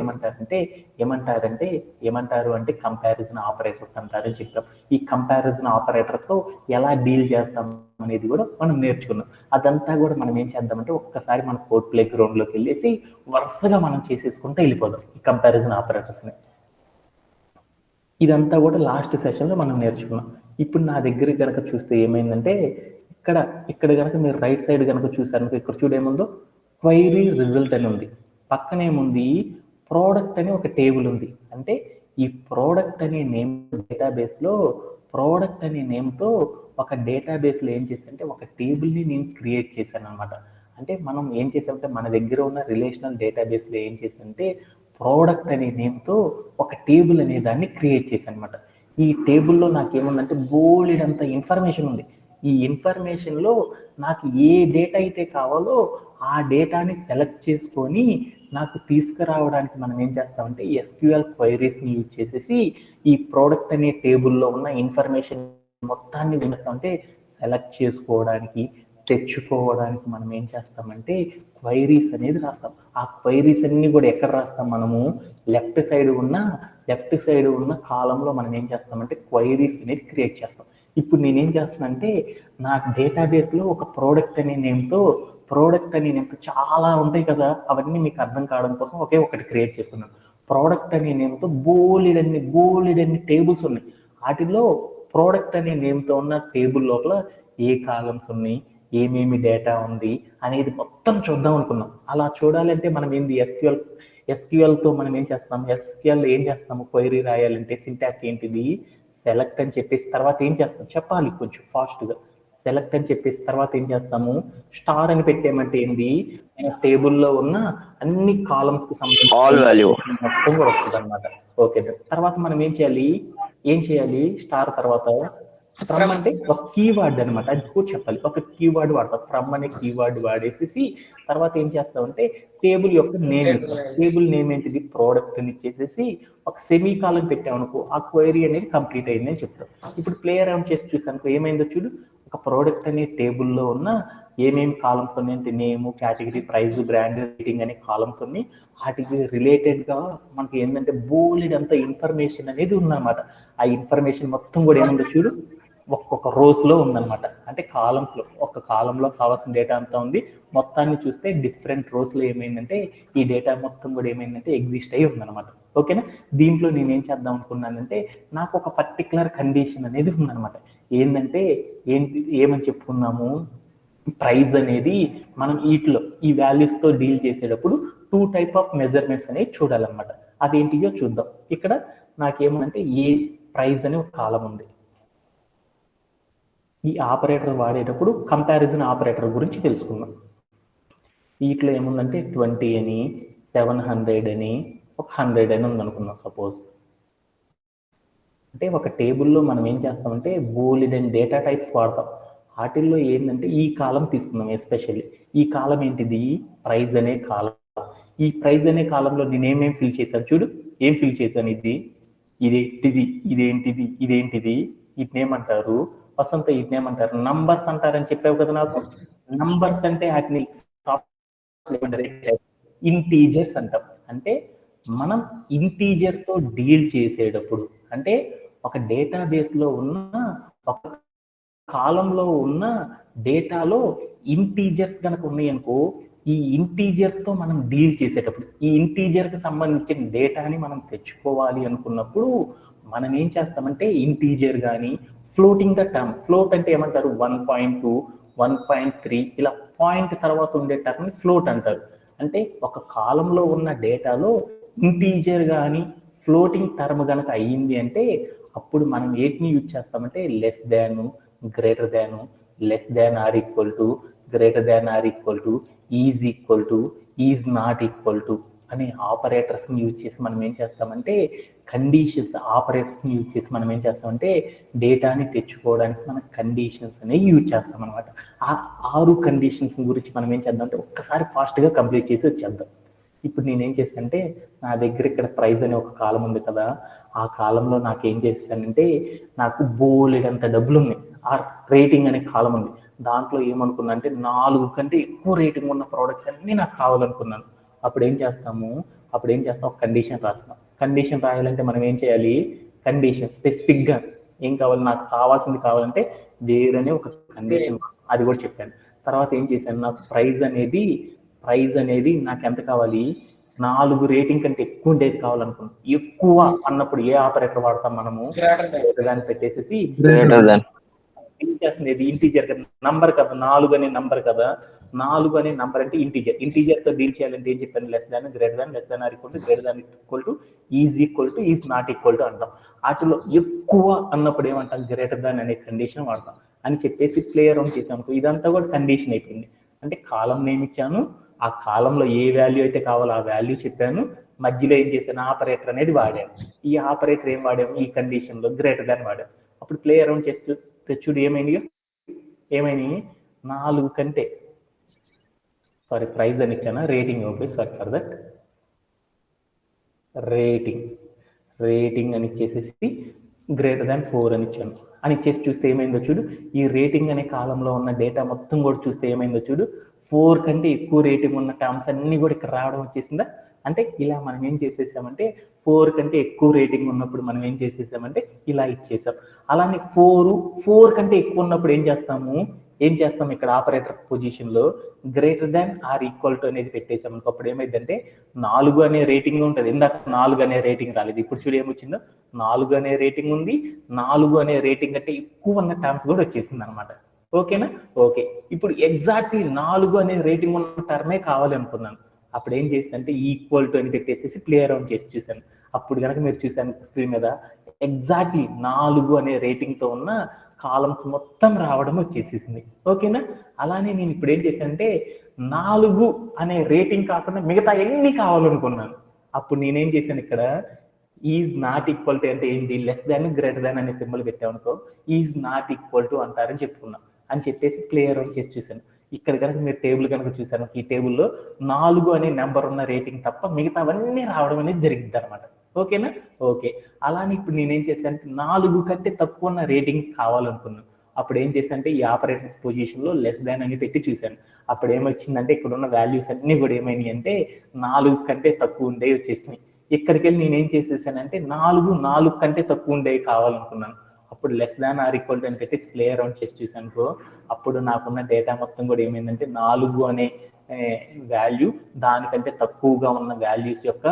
ఏమంటారు అంటే కంపారిజన్ ఆపరేటర్స్ అంటారని చెప్తాం. ఈ కంపారిజన్ ఆపరేటర్తో ఎలా డీల్ చేస్తాం అనేది కూడా మనం నేర్చుకున్నాం. అదంతా కూడా మనం ఏం చేద్దామంటే ఒక్కసారి మన కోడ్ ప్లే గ్రౌండ్లోకి వెళ్ళేసి వరుసగా మనం చేసేసుకుంటూ వెళ్ళిపోదాం ఈ కంపారిజన్ ఆపరేటర్స్ని. ఇదంతా కూడా లాస్ట్ సెషన్లో మనం నేర్చుకున్నాం. ఇప్పుడు నా దగ్గర కనుక చూస్తే ఏమైందంటే ఇక్కడ కనుక మీరు రైట్ సైడ్ కనుక చూసారు, ఇక్కడ చూడేముందో క్వైరీ రిజల్ట్ అని ఉంది, పక్కన ఏముంది ప్రోడక్ట్ అని ఒక టేబుల్ ఉంది. అంటే ఈ ప్రోడక్ట్ అనే నేమ్ డేటాబేస్లో ప్రోడక్ట్ అనే నేమ్తో ఒక డేటాబేస్లో ఏం చేశానంటే ఒక టేబుల్ని నేను క్రియేట్ చేశాను అనమాట. అంటే మనం ఏం చేసామంటే మన దగ్గర ఉన్న రిలేషనల్ డేటాబేస్లో ఏం చేశానంటే ప్రోడక్ట్ అనే నేమ్తో ఒక టేబుల్ అనే దాన్ని క్రియేట్ చేశాను అనమాట. ఈ టేబుల్లో నాకు ఏముందంటే బోలెడంత ఇన్ఫర్మేషన్ ఉంది. ఈ ఇన్ఫర్మేషన్లో నాకు ఏ డేటా అయితే కావాలో ఆ డేటాని సెలెక్ట్ చేసుకొని నాకు తీసుకురావడానికి మనం ఏం చేస్తామంటే SQL క్వైరీస్ని యూజ్ చేసేసి ఈ ప్రోడక్ట్ అనే టేబుల్లో ఉన్న ఇన్ఫర్మేషన్ మొత్తాన్ని ఏం చేస్తామంటే సెలెక్ట్ చేసుకోవడానికి, తెచ్చుకోవడానికి మనం ఏం చేస్తామంటే క్వైరీస్ అనేది రాస్తాం. ఆ క్వైరీస్ అన్ని కూడా ఎక్కడ రాస్తాం మనము, లెఫ్ట్ సైడ్ ఉన్న కాలంలో మనం ఏం చేస్తామంటే క్వైరీస్ అనేది క్రియేట్ చేస్తాం. ఇప్పుడు నేనేం చేస్తానంటే నాకు డేటాబేస్లో ఒక ప్రోడక్ట్ అనే నేమ్తో చాలా ఉంటాయి కదా, అవన్నీ మీకు అర్థం కావడం కోసం ఒకే ఒకటి క్రియేట్ చేస్తున్నాను. ప్రోడక్ట్ అనే నేమ్తో బోలెడన్ని టేబుల్స్ ఉన్నాయి. వాటిలో ప్రోడక్ట్ అనే నేమ్తో ఉన్న టేబుల్ లోపల ఏ కాలమ్స్ ఉన్నాయి, ఏమేమి డేటా ఉంది అనేది మొత్తం చూద్దాం అనుకున్నాం. అలా చూడాలంటే మనం ఏంది ఎస్క్యూఎల్తో మనం ఏం చేస్తాము క్వైరీ రాయాలంటే సింటాక్స్ ఏంటిది, సెలెక్ట్ అని చెప్పేసి తర్వాత ఏం చేస్తాం చెప్పాలి కొంచెం ఫాస్ట్గా. సెలెక్ట్ అని చెప్పేసి తర్వాత ఏం చేస్తాము స్టార్ అని పెట్టేమంటే ఏంది, టేబుల్లో ఉన్న అన్ని కాలమ్స్ కి సంబంధించి మొత్తం కూడా వస్తుంది అనమాట. ఓకే, తర్వాత మనం ఏం చేయాలి స్టార్ తర్వాత ఫ్రమ్ అంటే ఒక కీవర్డ్ అనమాట, అది కూడా చెప్పాలి. ఒక కీవర్డ్ వాడతాం, ఫ్రమ్ అనే కీవర్డ్ వాడేసేసి తర్వాత ఏం చేస్తామంటే టేబుల్ యొక్క నేమ్ ఇస్తాం. టేబుల్ నేమ్ ఏంటిది ప్రోడక్ట్ అని ఇచ్చేసేసి ఒక సెమీ కాలం పెట్టామనుకో ఆ క్వైరీ అనేది కంప్లీట్ అయింది అని చెప్తాం. ఇప్పుడు ప్లే అరౌండ్ చేసి చూసానుకో ఏమైందో చూడు, ఒక ప్రోడక్ట్ అనే టేబుల్లో ఉన్న ఏమేమి కాలమ్స్ ఉన్నాయంటే name, category, price, brand, rating అనే కాలమ్స్ ఉన్నాయి. వాటికి రిలేటెడ్గా మనకి ఏంటంటే బోలెడంత ఇన్ఫర్మేషన్ అనేది ఉందన్నమాట. ఆ ఇన్ఫర్మేషన్ మొత్తం కూడా ఏముందో చూడు ఒక్కొక్క రోస్లో ఉందన్నమాట. అంటే కాలమ్స్లో ఒక్క కాలంలో కావాల్సిన డేటా అంతా ఉంది. మొత్తాన్ని చూస్తే డిఫరెంట్ రోస్లో ఏమైందంటే ఈ డేటా మొత్తం కూడా ఏమైందంటే ఎగ్జిస్ట్ అయ్యి ఉందన్నమాట. ఓకేనా. దీంట్లో నేను ఏం చేద్దాం అనుకున్నానంటే నాకు ఒక పర్టికులర్ కండిషన్ అనేది ఉందన్నమాట. ఏమని చెప్పుకున్నాము, ప్రైస్ అనేది మనం ఈ వాల్యూస్తో డీల్ చేసేటప్పుడు 2 టైప్ ఆఫ్ మెజర్మెంట్స్ అనేవి చూడాలన్నమాట. అదేంటిదో చూద్దాం. ఇక్కడ నాకేమంటే ఏ ప్రైస్ అని ఒక కాలం ఉంది. ఈ ఆపరేటర్ వాడేటప్పుడు కంపారిజన్ ఆపరేటర్ గురించి తెలుసుకుందాం. వీటిలో ఏముందంటే 20 అని 700 అని ఒక 100 అని ఉందనుకుందాం సపోజ్. అంటే ఒక టేబుల్లో మనం ఏం చేస్తామంటే బోలెడన్ డేటా టైప్స్ వాడతాం. వాటిల్లో ఏంటంటే ఈ కాలం తీసుకుందాం ఎస్పెషల్లీ. ఈ కాలం ఏంటిది? ప్రైజ్ అనే కాలం. ఈ ప్రైజ్ అనే కాలంలో నేను ఏమేమి ఫిల్ చేశాను చూడు. ఏం ఫిల్ చేశాను? ఇదేంటిది ఇదేంటిది ఇదేంటిది వీటినేమంటారు? వసంత వీటినేమంటారు? నంబర్స్ అంటారని చెప్పావు కదా నాకు. నంబర్స్ అంటే వాటిని ఇంటీజర్స్ అంటాం. అంటే మనం ఇంటీజర్ తో డీల్ చేసేటప్పుడు, అంటే ఒక డేటాబేస్ లో ఉన్న ఒక కాలంలో ఉన్న డేటాలో ఇంటీజర్స్ కనుక ఉన్నాయనుకో, ఈ ఇంటీజర్ తో మనం డీల్ చేసేటప్పుడు, ఈ ఇంటీజర్ కి సంబంధించిన డేటాని మనం తెచ్చుకోవాలి అనుకున్నప్పుడు మనం ఏం చేస్తామంటే ఇంటీజర్ కానీ ఫ్లోటింగ్ ద టర్మ్. ఫ్లోట్ అంటే ఏమంటారు? 1.2 1.3 ఇలా పాయింట్ తర్వాత ఉండే టర్మ్ ఫ్లోట్ అంటారు. అంటే ఒక కాలంలో ఉన్న డేటాలో ఇంటీజర్ కానీ ఫ్లోటింగ్ టర్మ్ కనుక అయ్యింది అంటే అప్పుడు మనం ఏటిని యూజ్ చేస్తామంటే less than, greater than, less than or equal to, greater than or equal to, is equal to, is not equal to అనే ఆపరేటర్స్ ని యూజ్ చేసి మనం ఏం చేస్తామంటే కండిషన్స్ ఆపరేటర్స్ ని యూజ్ చేసి మనం ఏం చేస్తామంటే డేటాని తెచ్చుకోవడానికి మనం కండిషన్స్ అనేవి యూజ్ చేస్తాం అనమాట. ఆ 6 కండిషన్స్ గురించి మనం ఏం చేద్దాం అంటే ఒక్కసారి ఫాస్ట్ గా కంప్లీట్ చేసి వచ్చేద్దాం. ఇప్పుడు నేనేం చేస్తానంటే నా దగ్గర ఇక్కడ ప్రైజ్ అనే ఒక కాలం ఉంది కదా, ఆ కాలంలో నాకేం చేస్తానంటే నాకు బోలెడంత డబ్బులు ఉన్నాయి. ఆ రేటింగ్ అనే కాలం ఉంది. దాంట్లో ఏమనుకున్నా అంటే 4 కంటే ఎక్కువ రేటింగ్ ఉన్న ప్రోడక్ట్స్ అన్ని నాకు కావాలనుకున్నాను. అప్పుడు ఏం చేస్తాం? ఒక కండిషన్ రాస్తాం. కండిషన్ రాయాలంటే మనం ఏం చేయాలి? కండిషన్ స్పెసిఫిక్ గా ఏం కావాలి? నాకు కావాల్సింది కావాలంటే వేరనే ఒక కండిషన్, అది కూడా చెప్పాను. తర్వాత ఏం చేశాను? నాకు ప్రైజ్ అనేది నాకు ఎంత కావాలి? 4 రేటింగ్ కంటే ఎక్కువ ఉండేది కావాలనుకున్నాను. ఎక్కువ అన్నప్పుడు ఏ ఆపరేటర్ వాడతాం మనము? దాన్ని పెట్టేసేసి ఏం చేస్తుంది? ఇది ఇంటీజర్ కదా, నంబర్ కదా, 4 అనే నంబర్ కదా. 4 అనే నంబర్ అంటే ఇంటీజర్ తో డీల్ చేయాలంటే ఏం చెప్పాను? Less than, greater than, less than or equal to, greater than equal to, is not equal to అంటాం. వాటిలో ఎక్కువ అన్నప్పుడు ఏమంటాం? గ్రేటర్ దాన్ అనే కండిషన్ వాడతాం అని చెప్పేసి ప్లే అరౌండ్ చేసాం. ఇదంతా కూడా కండిషన్ అయిపోయింది. అంటే కాలం నేమ్ ఇచ్చాను, ఆ కాలంలో ఏ వాల్యూ అయితే కావాలో ఆ వాల్యూ చెప్పాను, మధ్యలో ఏం చేశాను? ఆపరేటర్ అనేది వాడాను. ఈ ఆపరేటర్ ఏం వాడాము? ఈ కండిషన్ లో గ్రేటర్ దాన్ వాడాము. అప్పుడు ప్లే అరౌండ్ చేస్తూ తెచ్చుడు ఏమైంది? 4 కంటే ప్రైజ్ అని ఇచ్చానా? Rating. Okay, sorry for that. Rating అని ఇచ్చేసేసి గ్రేటర్ దాన్ 4 అని ఇచ్చాను. అని ఇచ్చేసి చూస్తే ఏమైందో చూడు. ఈ రేటింగ్ అనే కాలంలో ఉన్న డేటా మొత్తం కూడా చూస్తే ఏమైందో చూడు. 4 కంటే ఎక్కువ రేటింగ్ ఉన్న టర్మ్స్ అన్ని కూడా ఇక్కడ రావడం వచ్చేసిందా? అంటే ఇలా మనం ఏం చేసేసామంటే 4 కంటే ఎక్కువ రేటింగ్ ఉన్నప్పుడు మనం ఏం చేసేసామంటే ఇలా ఇచ్చేసాం. అలానే 4 కంటే ఎక్కువ ఉన్నప్పుడు ఏం చేస్తాం? ఇక్కడ ఆపరేటర్ పొజిషన్ లో greater than or equal to అనేది పెట్టేసాం. అప్పుడు ఏమైందంటే 4 అనే రేటింగ్ ఉంటుంది. ఇందాక 4 అనే రేటింగ్ రాలేదు. ఇప్పుడు చూడు ఏమొచ్చిందో, 4 అనే రేటింగ్ ఉంది. 4 అనే రేటింగ్ అంటే ఎక్కువ ఉన్న టర్మ్స్ కూడా వచ్చేసింది అనమాట. ఓకేనా? ఓకే. ఇప్పుడు ఎగ్జాక్ట్లీ 4 అనే రేటింగ్ ఉన్న టర్మే కావాలి అనుకున్నాను. అప్పుడు ఏం చేస్తానంటే ఈక్వల్ టు అని పెట్టేసేసి ప్లే అరౌండ్ చేసి చూశాను. అప్పుడు కనుక మీరు చూసాను స్క్రీన్ మీద ఎగ్జాక్ట్లీ 4 అనే రేటింగ్ తో ఉన్న కాలమ్స్ మొత్తం రావడం వచ్చేసేసింది. ఓకేనా? అలానే నేను ఇప్పుడు ఏం చేశానంటే 4 అనే రేటింగ్ కాకుండా మిగతా ఎన్ని కావాలనుకున్నాను. అప్పుడు నేనేం చేశాను? ఇక్కడ ఈజ్ నాట్ ఈక్వల్ టు అంటే ఏంటి? లెస్ దాన్, గ్రేటర్ దాన్ అనే సింబల్ పెట్టామనుకో ఈజ్ నాట్ ఈక్వల్ టు అంటారని చెప్పుకున్నాం. అని చెప్పేసి ప్లే అరౌండ్ చేసి చూశాను. ఇక్కడ కనుక మీరు టేబుల్ కనుక చూసాను, ఈ టేబుల్లో 4 అనే నెంబర్ ఉన్న రేటింగ్ తప్ప మిగతావన్నీ రావడం అనేది జరిగింది అనమాట. ఓకేనా? ఓకే. అలానే ఇప్పుడు నేనేం చేశానంటే 4 కంటే తక్కువ ఉన్న రేటింగ్ కావాలనుకున్నాను. అప్పుడు ఏం చేశానంటే ఈ ఆపరేటర్ పొజిషన్ లో లెస్ దాన్ అని పెట్టి చూశాను. అప్పుడు ఏమొచ్చిందంటే ఇక్కడ ఉన్న వాల్యూస్ అన్ని కూడా ఏమైనాయి అంటే 4 కంటే తక్కువ ఉండేవి వచ్చేసినాయి. ఇక్కడికి వెళ్ళి నేనేం చేసేసానంటే 4 కంటే తక్కువ ఉండేవి కావాలనుకున్నాను. అప్పుడు less than or equal to అని పెట్టి ప్లే అరౌండ్ చేసి చూసానుకో అప్పుడు నాకున్న డేటా మొత్తం కూడా ఏమైందంటే 4 అనే వాల్యూ దానికంటే తక్కువగా ఉన్న వాల్యూస్ యొక్క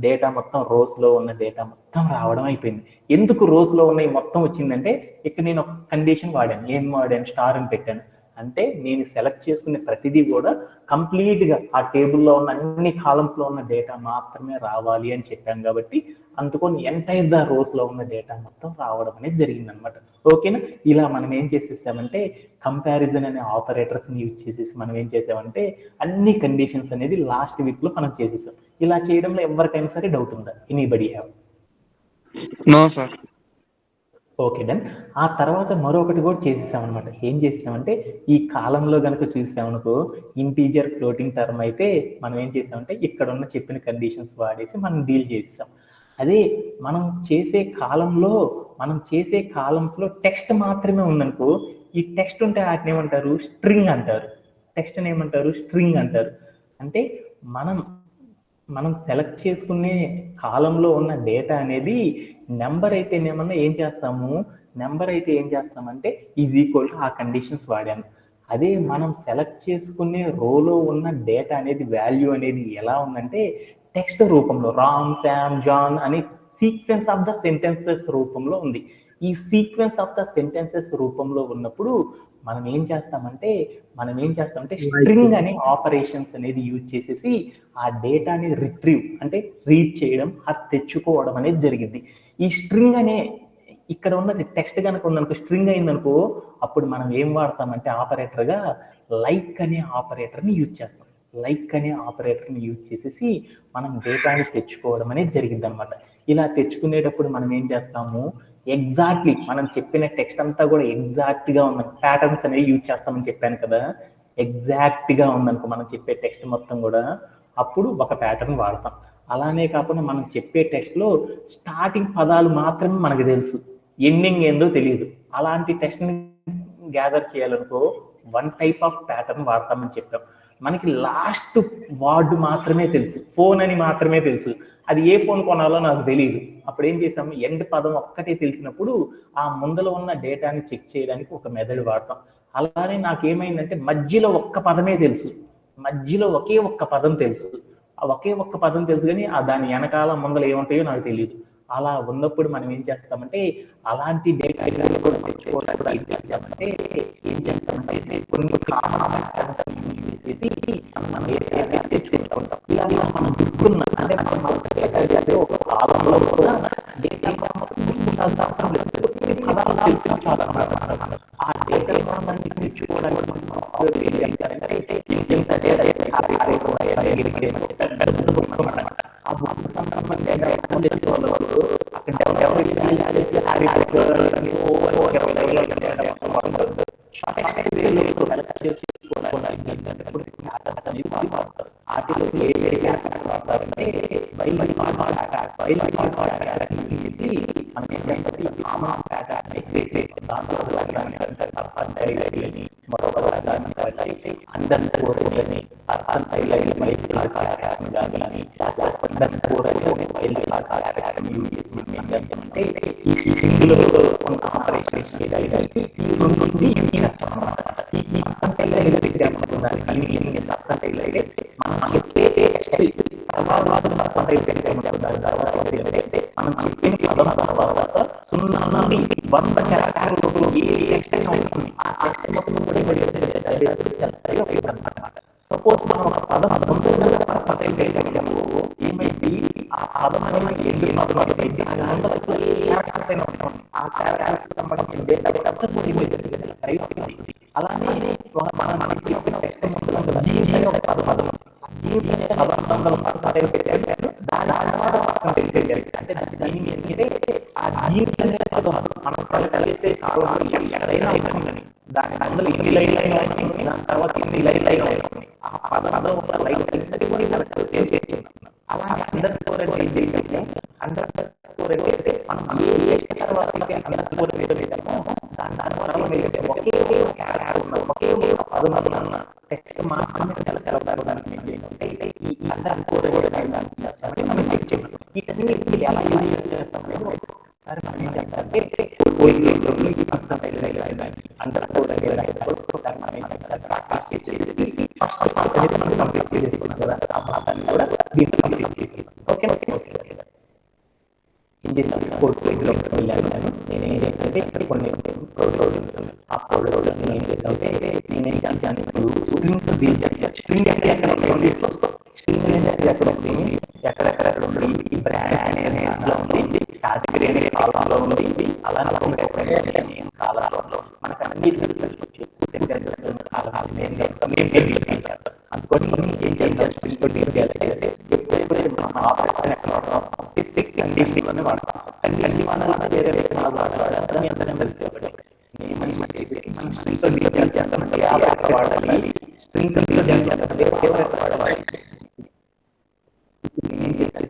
డేటా మొత్తం రోస్ లో ఉన్న డేటా మొత్తం రావడం అయిపోయింది. ఎందుకు రోస్ లో ఉన్నాయి మొత్తం వచ్చిందంటే ఇక్కడ నేను ఒక కండిషన్ వాడాను. ఏం వాడాను? స్టార్ అని పెట్టాను. అంటే నేను సెలెక్ట్ చేసుకునే ప్రతిదీ కూడా కంప్లీట్గా ఆ టేబుల్లో ఉన్న అన్ని కాలమ్స్లో ఉన్న డేటా మాత్రమే రావాలి అని చెప్పాం కాబట్టి అందుకొని ఎంటైర్ ద రోస్లో ఉన్న డేటా మొత్తం రావడం అనేది జరిగింది అనమాట. ఓకేనా? ఇలా మనం ఏం చేసేసామంటే కంపారిజన్ అనే ఆపరేటర్స్ని యూజ్ చేసేసి మనం ఏం చేసామంటే అన్ని కండిషన్స్ అనేది లాస్ట్ వీక్లో మనం చేసేసాం. ఇలా చేయడంలో ఎవరికైనా సరే డౌట్ ఉందా? Anybody have? No sir. Okay done. ఆ తర్వాత మరొకటి కూడా చేసేసామన్నమాట. ఏం చేసామంటే ఈ కాలంలో కనుక చూసామనుకో ఇంటీజర్ ఫ్లోటింగ్ టర్మ్ అయితే మనం ఏం చేసామంటే ఇక్కడ ఉన్న చెప్పిన కండిషన్స్ వాడేసి మనం డీల్ చేసాం. అదే మనం చేసే కాలమ్స్లో టెక్స్ట్ మాత్రమే ఉందనుకో ఈ టెక్స్ట్ ఉంటే వాటిని ఏమంటారు? స్ట్రింగ్ అంటారు. టెక్స్ట్ ఏమంటారు? స్ట్రింగ్ అంటారు. అంటే మనం సెలెక్ట్ చేసుకునే కాలంలో ఉన్న డేటా అనేది నెంబర్ అయితే ఏం చేస్తామంటే ఈజ్ ఈక్వల్ టు ఆ కండిషన్స్ వాడాను. అదే మనం సెలెక్ట్ చేసుకునే రోలో ఉన్న డేటా అనేది వాల్యూ అనేది ఎలా ఉందంటే టెక్స్ట్ రూపంలో రామ్, శామ్, జాన్ అని సీక్వెన్స్ ఆఫ్ ద సెంటెన్సెస్ రూపంలో ఉంది. ఈ సీక్వెన్స్ ఆఫ్ ద సెంటెన్సెస్ రూపంలో ఉన్నప్పుడు మనం ఏం చేస్తామంటే స్ట్రింగ్ అనే ఆపరేషన్స్ అనేది యూజ్ చేసేసి ఆ డేటాని రిట్రీవ్ అంటే రీడ్ చేయడం, అది తెచ్చుకోవడం అనేది జరిగింది. ఈ స్ట్రింగ్ అనే ఇక్కడ ఉన్నది టెక్స్ట్ కనుక ఉందనుకో స్ట్రింగ్ అయిందనుకో అప్పుడు మనం ఏం వాడతామంటే ఆపరేటర్గా లైక్ అనే ఆపరేటర్ని యూజ్ చేస్తాం. లైక్ అనే ఆపరేటర్ని యూజ్ చేసేసి మనం డేటాని తెచ్చుకోవడం అనేది జరిగింది అనమాట. ఇలా తెచ్చుకునేటప్పుడు మనం ఏం చేస్తాము? ఎగ్జాక్ట్లీ మనం చెప్పిన టెక్స్ట్ అంతా కూడా ఎగ్జాక్ట్గా ఉందని ప్యాటర్న్స్ అనేవి యూజ్ చేస్తామని చెప్పాను కదా. ఎగ్జాక్ట్గా ఉందనుకో మనం చెప్పే టెక్స్ట్ మొత్తం కూడా అప్పుడు ఒక ప్యాటర్న్ వాడతాం. అలానే కాకుండా మనం చెప్పే టెక్స్ట్లో స్టార్టింగ్ పదాలు మాత్రమే మనకు తెలుసు, ఎండింగ్ ఏందో తెలియదు. అలాంటి టెక్స్ట్ని గ్యాదర్ చేయాలనుకో వన్ టైప్ ఆఫ్ ప్యాటర్న్ వాడతామని చెప్పాం. మనకి లాస్ట్ వర్డ్ మాత్రమే తెలుసు, ఫోన్ అని మాత్రమే తెలుసు, అది ఏ ఫోన్ కొనాలో నాకు తెలియదు. అప్పుడు ఏం చేసాము? ఎండ్ పదం ఒక్కటే తెలిసినప్పుడు ఆ ముందలో ఉన్న డేటాని చెక్ చేయడానికి ఒక మెథడ్ వాడతాం. అలానే నాకేమైందంటే మధ్యలో ఒక్క పదమే తెలుసు, మధ్యలో ఒకే ఒక్క పదం తెలుసు, ఆ ఒకే ఒక్క పదం తెలుసు కానీ దాని వెనకాల ముందర ఏముంటాయో నాకు తెలియదు. అలా ఉన్నప్పుడు మనం ఏం చేస్తామంటే అలాంటి డేటా కూడా తెచ్చుకోవడానికి ఏం చేస్తామంటే కొన్ని కామన్ చేసి మనం ఏదైతే తెచ్చుకుంటాం. ఇలా మనం గుర్తున్న అంటే మనం చేసే ఒక కాలంలో కూడా డేటా అవసరం లేదు, ఆ డేటా మనం తెచ్చుకోవడానికి మనం చెప్పిన పదం తర్వాత 0 నుండి 100 క్యారెక్టర్లు ఏ ఎక్స్టెన్స్ అవుతుంది ఆ ఎక్స్టెన్స్ మొత్తం కూడా సపోజ్ మనం ఒక పదం 100% ఏమైంది ఆ పదం అనేది ఎందుకు మొదలైంది ఆ క్యారెక్టర్స్ సంబంధించిన డేటా అలానే మనం చెప్పిన టెక్స్ట్ ముందు జీన్స్ అనే ఒక పదం జీన్స్ అనే పదం పెట్టారు. దాని అంటే దాన్ని ఏంటంటే ఆ జీన్స్ అనే పదం మనం కలిస్తే ఎక్కడైనా అవుతుందని దాని అందులో ఇన్ని లైన్ అవుతుంది, దాని తర్వాత ఇన్ని లైన్ అవుతుంది. ఆ పదంలో ఒక లైన్ అలానే అండర్ స్కోర్ అంటే ఏంటంటే అండర్ స్కోర్ అయితే మనం ఏ తర్వాత అండర్ స్కోర్ దాని ఒకే క్యారెక్టర్ ఉన్న ఒకే పదం ఉన్న టెక్స్ట్ మాత్రమే ఈ అండర్ స్కోర్ మనం చెక్ చేయాలి. వీటన్నిటిని ఎలా యూజ్ చేస్తాం అనేది ఒకసారి మనం ఏం చేస్తామంటే అండర్ స్కోర్ ఒకసారి మనం ప్రాక్టీస్ చేసి ఫస్ట్ మనం కంప్లీట్ చేసేసుకున్నాం కదా దాన్ని కూడా దీన్ని కంప్లీట్ చేసి ఓకే ఏం చేస్తాను కోర్టులో వెళ్ళాను. నేను ఏం చేస్తానంటే ఇక్కడ కొన్ని ప్రోగ్రామ్స్ ఆ మార్చుకోవడం ఏం చేద్దామంటే నేనేం చేశాను ఇప్పుడు స్క్రీన్తో డీల్ చేయాలి. స్క్రీన్ అంటే ఎక్కడ స్క్రీన్ అనేది ఎక్కడ ఉంది, ఎక్కడెక్కడ ఉంది, ఈ బ్రాండ్ అనేది దాంట్లో ఉంది, కేటగిరీ అనేది కాలంలో ఉంది, అలానే కాలంలో మనకు అన్నిటికీ అందుకని ఏం చేయాలి, స్క్రీన్తో డీల్ చేయాలంటే ఎప్పుడైతే మనం ఆపరేషన్ ఎక్కడ స్పెసిఫిక్ కండిషన్లోనే వాడతాం. కండిషన్ వాడాలంటే వేరే వాడాలి అతని స్క్రీన్తో డీల్ చేయాలంటే వాడాలి, స్క్రీన్తో డీల్ చేయాలంటే వాడాలి. ఏం చేయాలి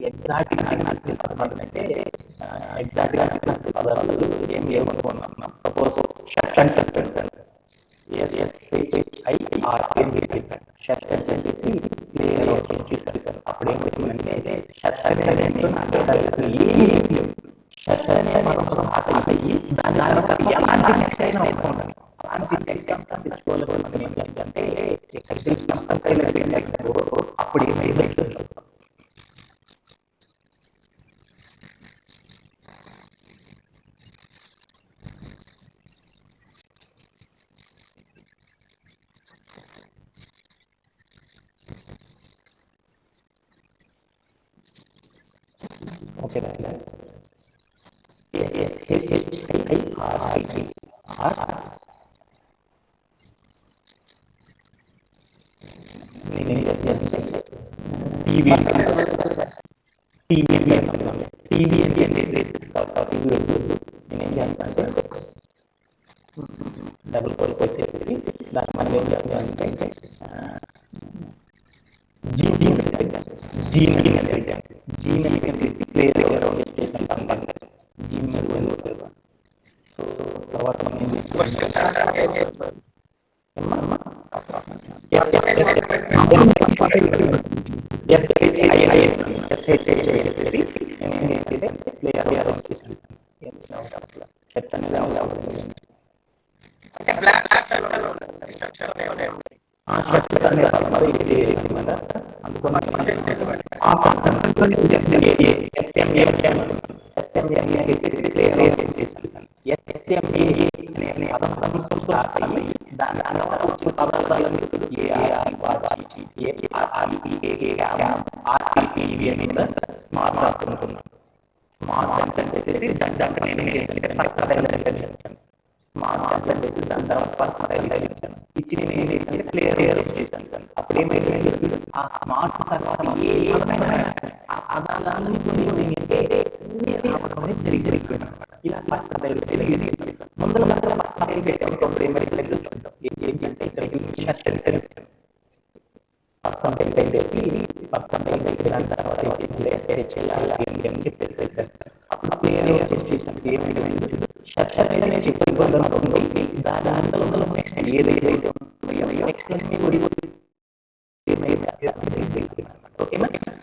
ఎగ్జాక్ట్గా అంటే ఎగ్జాక్ట్గా పదార్థాలు ఏమనుకున్నాం. సపోజ్ షర్ట్ అంటే షర్ట్ వచ్చేసి ప్లేయర్ చూసారు. అప్పుడు ఏమవుతుందంటే షర్ట్ అనేది షర్ట్ అనేది మనం ఆట అయ్యి దాని ఎలాంటి నెక్స్ట్ అయినా అవుతుంది. అలాంటి నెక్స్ట్ తెచ్చుకోవాలి మనం ఏంటంటే అప్పుడు ఏమైంది ఓకే టీవీ అంటే నేనేం చేస్తానంటే డబుల్ కోల్ వచ్చేసి దాని మనం ఏం చేస్తానంటే సో తర్వాత మనం ఏం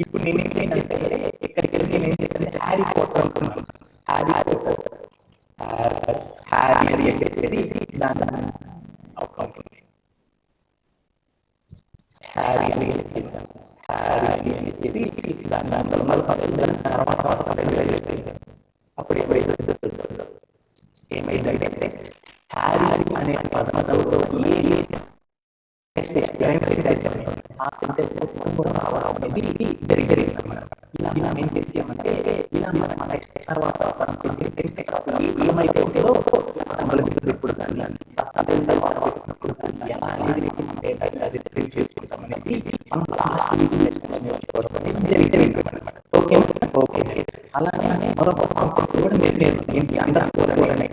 ఇప్పుడు నేను ఏంటంటే ఎక్కడికి వెళ్ళి నేను ఏం చేస్తాను హ్యారీ పోటర్ అనుకున్నాను. హ్యారీ అని చెప్పేసి దాని హ్యారీ అని చేసేసాను. హ్యారీ అని చెప్పేసి అప్పుడు ఏమైందంటే హ్యారీ అనే పదంలో ఆ సెంటెన్స్ కూడా రావడం అనేది జరిగింది అన్నమాట. ఇలా ఏం చేసామంటే ఇలా మన తర్వాత ఏమైతే ఉంటుందో ఇప్పుడు కానీ ఎలా అనేది అది రిట్రీవ్ చేసుకుంటాం అనేది మనం లాస్ట్ జరిగింది అనమాట. ఓకే ఓకే అలానే మరొక కాన్సెప్ట్ కూడా ఏంటి అండర్ స్కోర్ అనే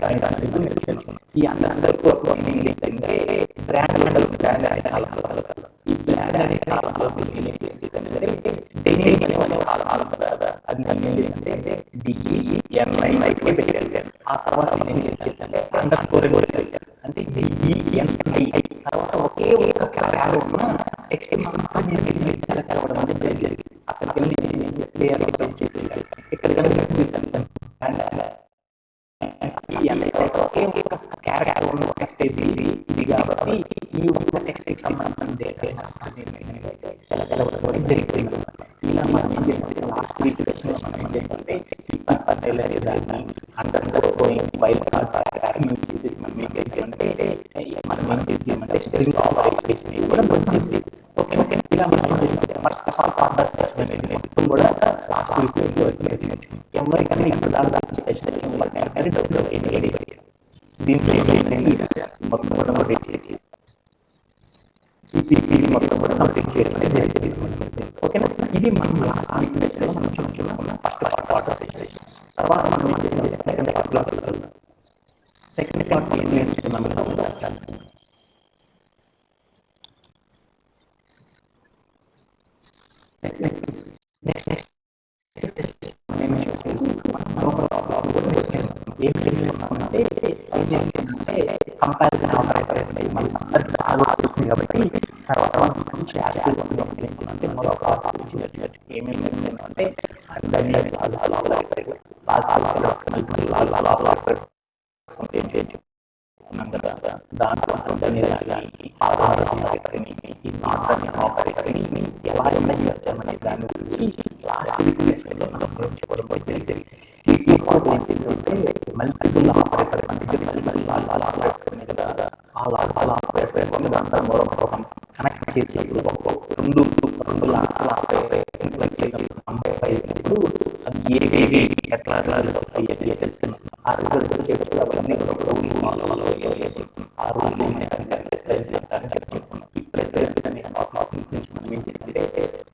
ఈ అండర్ స్కోర్ ఏంటంటే బ్రాండ్ ఈ బ్రాండ్ అనే కాలంలో డెనిమ్ అనే కాలం కదా అది ఏంటంటే DENI పెట్టారు. ఆ తర్వాత నేను ఏం చేశానంటే అండర్ స్కోర్ అంటే DENI తర్వాత ఒకే ఒక క్యారెక్టర్ ఉన్న నెక్స్ట్ మనం సెలెక్ట్ అవ్వడం అనేది జరిగింది. అక్కడికి వెళ్ళి ప్లేయర్ ఇక్కడ ఒకే ఒక క్యారెక్టర్ ఉన్న టెక్స్ట్ ఇది కాబట్టి ఈ ఒక్క టెక్స్ట్ సంబంధించి జరిగింది. ఇలా మనం ఏం చేయాలంటే లాస్ట్ వీక్ మనం ఏం చేయాలంటే అండర్ వైల్డ్ కార్డ్ మనం ఏం చేసేసి మనం ఏం చేయాలంటే మనం ఏం చేసామంటే స్ట్రింగ్ ఆపరేషన్ కూడా మనం చేసి ఓకే ఓకే ఇలా మనం ఏం చేసామంటే first of all part session అనేది మొత్తం కూడా లాస్ట్ వీక్ ఎవరికైనా ఇప్పుడు దాకా సెషన్ కానీ డౌట్ ఏంటి దీంట్లో ఏంటంటే మొత్తం కూడా నోటేట్ చేసి ఈ మొత్తం కూడా నోటేట్ చేయడం అనేది జరిగింది ఓకేనా ఇది మనం లాస్ట్ వీక్ సెషన్ మనం చూసుకున్నాం ఫస్ట్ పార్ట్ సెషన్ తర్వాత మనం ఏం చేసాం సెకండ్ పార్ట్లో వెళ్తున్నాం సెకండ్ పార్ట్ ఏం నేర్చుకున్నాం కంపారిజన్ ఆపరేటర్ మనం అందరికి బాగా వస్తుంది కాబట్టి తర్వాత అంటే మరొక ఏమేమి అంటే దాంట్లో అందరినీ ఆపరేటర్ని ఈ నాట్ని ఆపరేటర్ని ఎలా యూజ్ చేయమనే దాని గురించి లాస్ట్ వీక్ మనం నేర్చుకోవడం జరిగింది ఈ పార్ట్ ఏం చేస్తుంటే మల్టిపుల్ ఆపరేటర్ ఆపరేటర్స్ కదా ఆ ఆపరేటర్ దాంట్లో మరొక కనెక్ట్ చేసి రెండు ఆపరేటర్ అది ఏవేవి ఎట్లా వస్తాయి తెలుసుకున్నాం ఆ రిజల్ట్ వచ్చేటప్పుడు అవన్నీ ఆ rule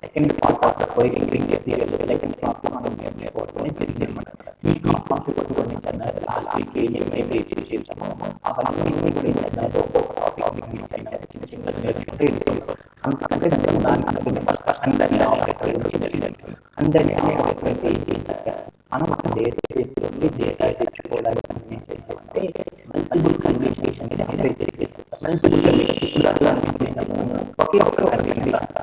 second part of second part మనం నేర్చుకోవడం జరిగిందన్నమాట ఈ కాన్సెప్ట్ లాస్ట్ వీక్ ఏమేమి చేసామో అవన్నీ చిన్న చిన్న నేర్చుకుంటే అంతకంటే దానికి ఫస్ట్ అందరినీ ఆపరేటర్ అందరినీ ఆపరేటర్ ఏం చేశాక మనం డేటా తెచ్చుకోవడానికి మనం ఏం చేసామంటే మల్టిపుల్ కండిషన్ అప్లై చేసేసాం మల్టిపుల్ కండిషన్ ఒకే ఒక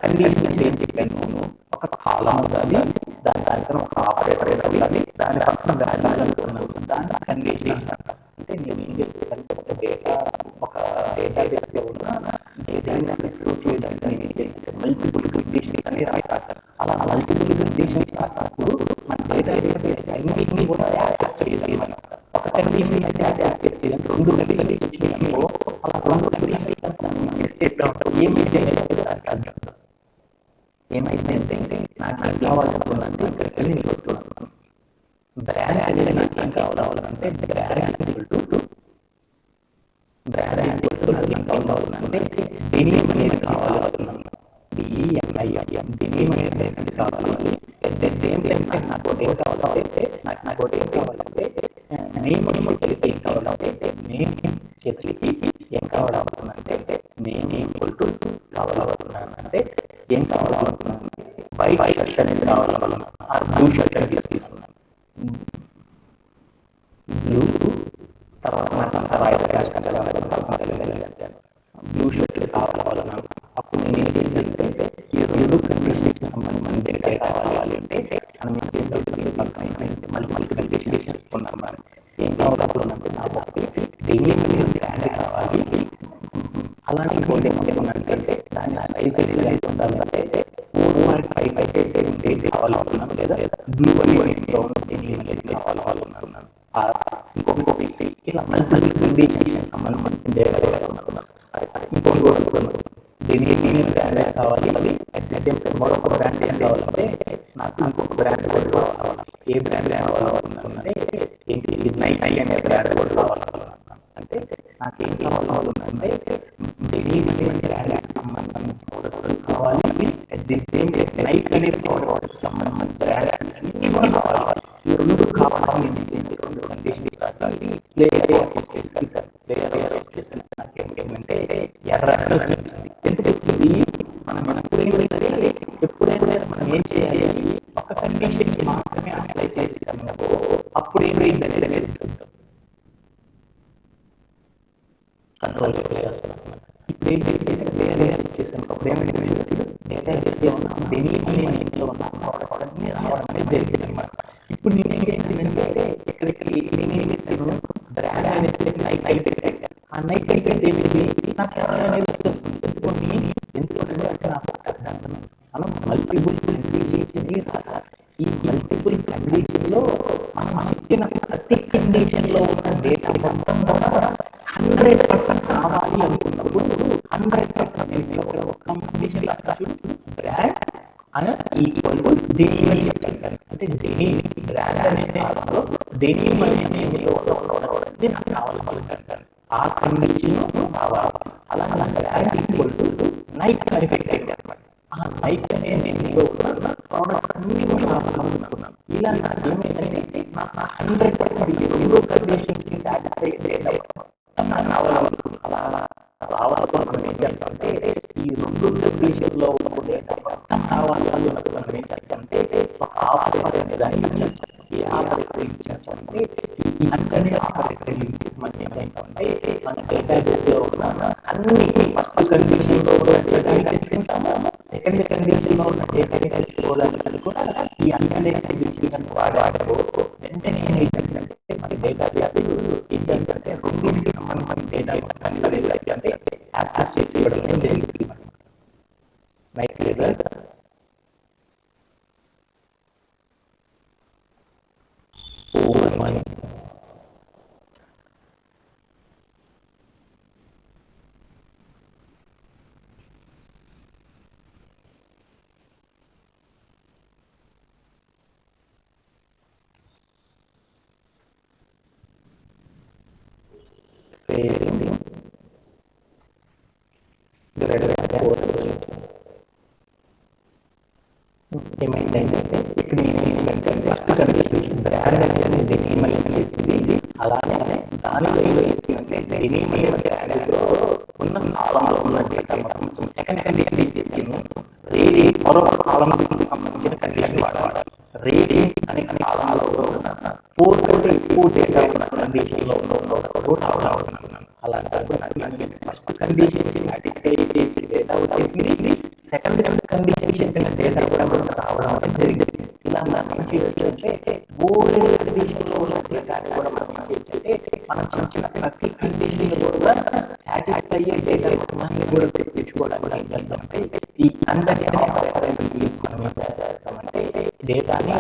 కండిషన్ ఏం చెప్పాను ఒక కాలం ఉండాలి దానికన్నా ఒక ఆపరేటర్ ఉండాలి దాని పక్కన వాల్యూ అనుకున్నాను దాని కండిషన్ అంటే నేను ఏం చేస్తానంటే ఒక డేటా బేస్లో ఉన్న డేటా ప్రూవ్ చేయడానికి నేను ఏం చేస్తాను మల్టిపుల్ కండిషన్స్ అని రాసాను అలా మల్టిపుల్ కండిషన్స్ రాసినప్పుడు మన డేటా అన్నింటినీ కూడా యాక్సెప్ట్ చేయాలి మనం ఒక కండిషన్ అయితే యాక్సెప్ట్ చేయాలి రెండు కండిషన్స్ వచ్చినాయో అలా రెండు కండిషన్స్ చేస్తూ ఉంటాం ఏమైతే నాకు ఏం కావాలనుకున్నాను ఇక్కడికి వెళ్ళి నేను వస్తున్నాను బ్రాండ్ అనేది నాకు ఏం కావాలంటే బ్రాండ్ నాకు ఏం కావాలంటే డెనిమ్ అనేది కావాలనుకున్నాను DENIM డెనిమ్ అనేది కావాలి అట్ ద సేమ్ టైం నాకు ఏం కావాలంటే నాకు ఏం కావాలంటే నేమ్ చేతులకి ఏం కావాలంటే నేమ్ చేతులకి ఏం కావాలనుకున్నానంటే నేమ్ కావాలనుకున్నాను అంటే ఏం కావాలనుకున్నాను వైట్ షర్ట్ అనేది కావాలనుకున్నాను ఆ బ్లూ షర్ట్ అనేది తీసుకున్నాను బ్లూ తర్వాత నాకు అంత బ్లూ షర్ట్ కావాలన్నాను అప్పుడు నేను ఏం చేశానంటే ఈ రెండు కండిషన్స్ మనం డేటా కావాలి అంటే మనం ఏం చేసి మళ్ళీ కండిషన్ తీసుకున్నాం మనం ఏం కావాలనుకున్నామంటే నాకు ఒకటి డైలీ బ్రాండ్ కావాలి అలానే ఇంకోటి ఏమంటే దాని సైజ్ ఎంత ఉండాలంటే 4.5 అయితే డైలీ కావాలనుకున్నాను లేదా బ్లూ అనేది కావాలనుకున్నాను ఇంకొకటి ఇలా మల్టిపుల్ కండిషన్స్ మనం అనుకున్నాను ఇంకొకటి దీనికి బ్రాండ్ కావాలి అట్ ద సేమ్ టైం మరొక బ్రాండ్ ఏం కావాలంటే నాకు ఇంకొక బ్రాండ్ కూడా కావాలి ఏ బ్రాండ్ కావాలనుకున్నానంటే ఏంటి నైక్ అనే బ్రాండ్ కూడా కావాలనుకున్నాను అంటే నాకు ఏం కావాలనుకుంటే డెలివరీ బ్రాండ్ సంబంధించిన ప్రోడక్ట్ కావాలి at the same time Nike అనే ప్రోడక్ట్ సంబంధించిన బ్రాండ్ కావాలి ఈ రెండు కావాలి రెండు కండిషన్స్ రాసాలి ప్లేయర్ నాకేంటంటే ఎర్ర ఎందుకు వచ్చింది మనం ఎప్పుడైనా మనం ఏం చేయాలి ఒక కండిషన్ మాత్రమే అప్లై చేసేసాము అప్పుడు ఏమైంది అనేది చూద్దాం కంట్రోల్ చేస్తున్నాం ఇప్పుడు ఏం చేసాం అప్పుడు ఏమైంది డేటా ఏమన్నా దేని మన ఇంట్లో ఉన్నాం రావడం అనేది జరిగింది అనమాట ఇప్పుడు నేను ఏం చేసిందంటే ఇక్కడికి నేను బ్రాండ్ అనేది నైక్ అయిపోయింది ఆ నైక్ అయిపోయింది ఏమైంది నాకు ఎవరైనా అనేది వస్తుంది ఎందుకంటే అంటే నాకు మనం మల్టిపుల్ కండిషన్ రాసాలి ఈ మల్టిపుల్ కండిషన్లో మనం చెప్పిన ప్రతి కండిషన్లో ఉన్న డేటా మొత్తం కూడా 100% కావాలి అనుకున్నప్పుడు 100% ఒక కండిషన్ బ్రాండ్ అని ఈక్వల్ టు డెనిమ్ అని చెప్పాను. అంటే డెనిమ్ బ్రాండ్ అనే కాలంలో డెనిమ్ అనేది నాకు కావాలనుకుంటాను. ఆ కండిషన్ కావాలి. అలా బ్రాండ్ ఈక్వల్ టు నైక్ అని పెట్టాను అనమాట. ఆ నైక్ అనేది ప్రోడక్ట్స్ అన్ని కూడా కావాలనుకున్నాను. ఇలా నాకు ఏమైందంటే నాకు 100% రెండు కండిషన్స్ కి సాటిస్ఫై నాకు కావాలనుకున్నాను. అలా రావాలని మనం ఏం చేస్తామంటే ఈ రెండు కండిషన్లో ఉన్న డేటా మొత్తం కావాలని మనం ఏం చేస్తామంటే ఒక ఆపరేటర్ అనే దాన్ని యూజ్ చేస్తాం. ఏ ఆపరేటర్ యూజ్ చేస్తామంటే ఈ అన్ని ఆపరేటర్ యూజ్ చేసి మనం ఏమైందంటే మన డేటాబేస్ లో ఉన్న అన్ని ఫస్ట్ కండిషన్ లో ఉన్న డేటాని తెచ్చుకుంటాము, సెకండ్ కండిషన్ లో ఉన్న డేటాని తెచ్చుకోవడానికి కూడా ఈ అన్ని కండిషన్ వాడాము. వెంటనే ఏంటంటే మన డేటాబేస్ ఏం చేస్తారంటే రెండింటికి సంబంధించిన డేటా అంటే యాక్సెస్ చేసి ఇవ్వడం జరిగింది. రైట్ లేదా ఏమైందంటే ఇక్కడ ఏంటంటే ఫస్ట్ కండిషన్ బ్రాండ్ అనేది డెనిమ్ చేసింది. అలానే దానిలో వేసిందంటే డెనిమ్ బ్రాండ్లో ఉన్న కాలంలో ఉన్న డేటా మొత్తం సెకండ్ కండిషన్ చేసింది. రేటింగ్ మరొక కాలంకి సంబంధించిన కండిషన్ వాడాలి. రేటింగ్ అనే కాలంలో ఉన్న 4 కంటే ఎక్కువ డేటా ఉన్న కండిషన్లో ఉన్న అలాంటి ఫస్ట్ కండిషన్ సాటిస్ఫై చేసి డేటా వచ్చేసింది. సెకండ్ కండిషన్ డేటా కూడా రావడం జరిగింది. ఇలా మనం ఏం చేయొచ్చు ఓల్డ్ కండిషన్ లో ఉన్న డేటాని కూడా మనం ఏం చేయొచ్చు మనం చిన్న ప్రతి కండిషన్ కూడా సాటిస్ఫై అయ్యే డేటా మొత్తాన్ని కూడా తెప్పించుకోవడానికి ఏం చేస్తామంటే ఈ అందరి మనం ఏం చేస్తామంటే డేటాని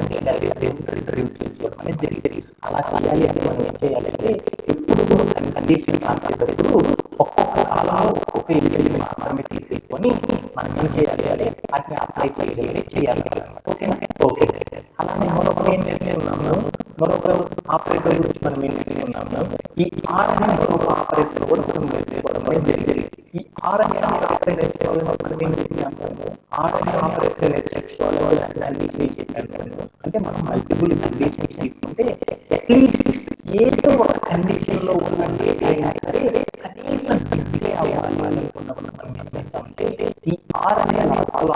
రిట్రీవ్ చేసుకోవడం అనేది జరిగింది. అలా చేయాలి అంటే మనం ఏం చేయాలంటే ఎప్పుడు కూడా కండిషన్ రాసేటప్పుడు ఒక్కొక్క కాలంలో ఒక్కొక్క ఎలిమెంట్ మాత్రమే తీసేసుకొని మనం ఏం చేయాలి వాటిని అప్లై చేయాలి. ఓకేనా? ఓకే. అలానే మరొక ఏం నేర్చుకున్నాము, మరొక ఆపరేటర్ గురించి మనం ఏం నేర్చుకున్నాము. ఈ ఆర్ అనే మరొక ఆపరేటర్ కూడా మనం నేర్చుకోవడం జరిగింది. ఈ ఆర్ అనే ఆపరేటర్ నేర్చుకోవాలని మనం ఏం చేస్తున్నాము, ఆర్ అనే ఆపరేటర్ నేర్చుకోవాలని చెప్పాను. అంటే మనం మల్టిపుల్ కండిషన్స్ తీసుకుంటే అట్లీస్ట్ ఏదో ఒక కండిషన్ లో ఉన్న డేటా అయినా సరే కనీసం డిస్ప్లే అవ్వాలి అనుకున్నప్పుడు మనం ఏం చేస్తామంటే ఈ ఆర్ అనే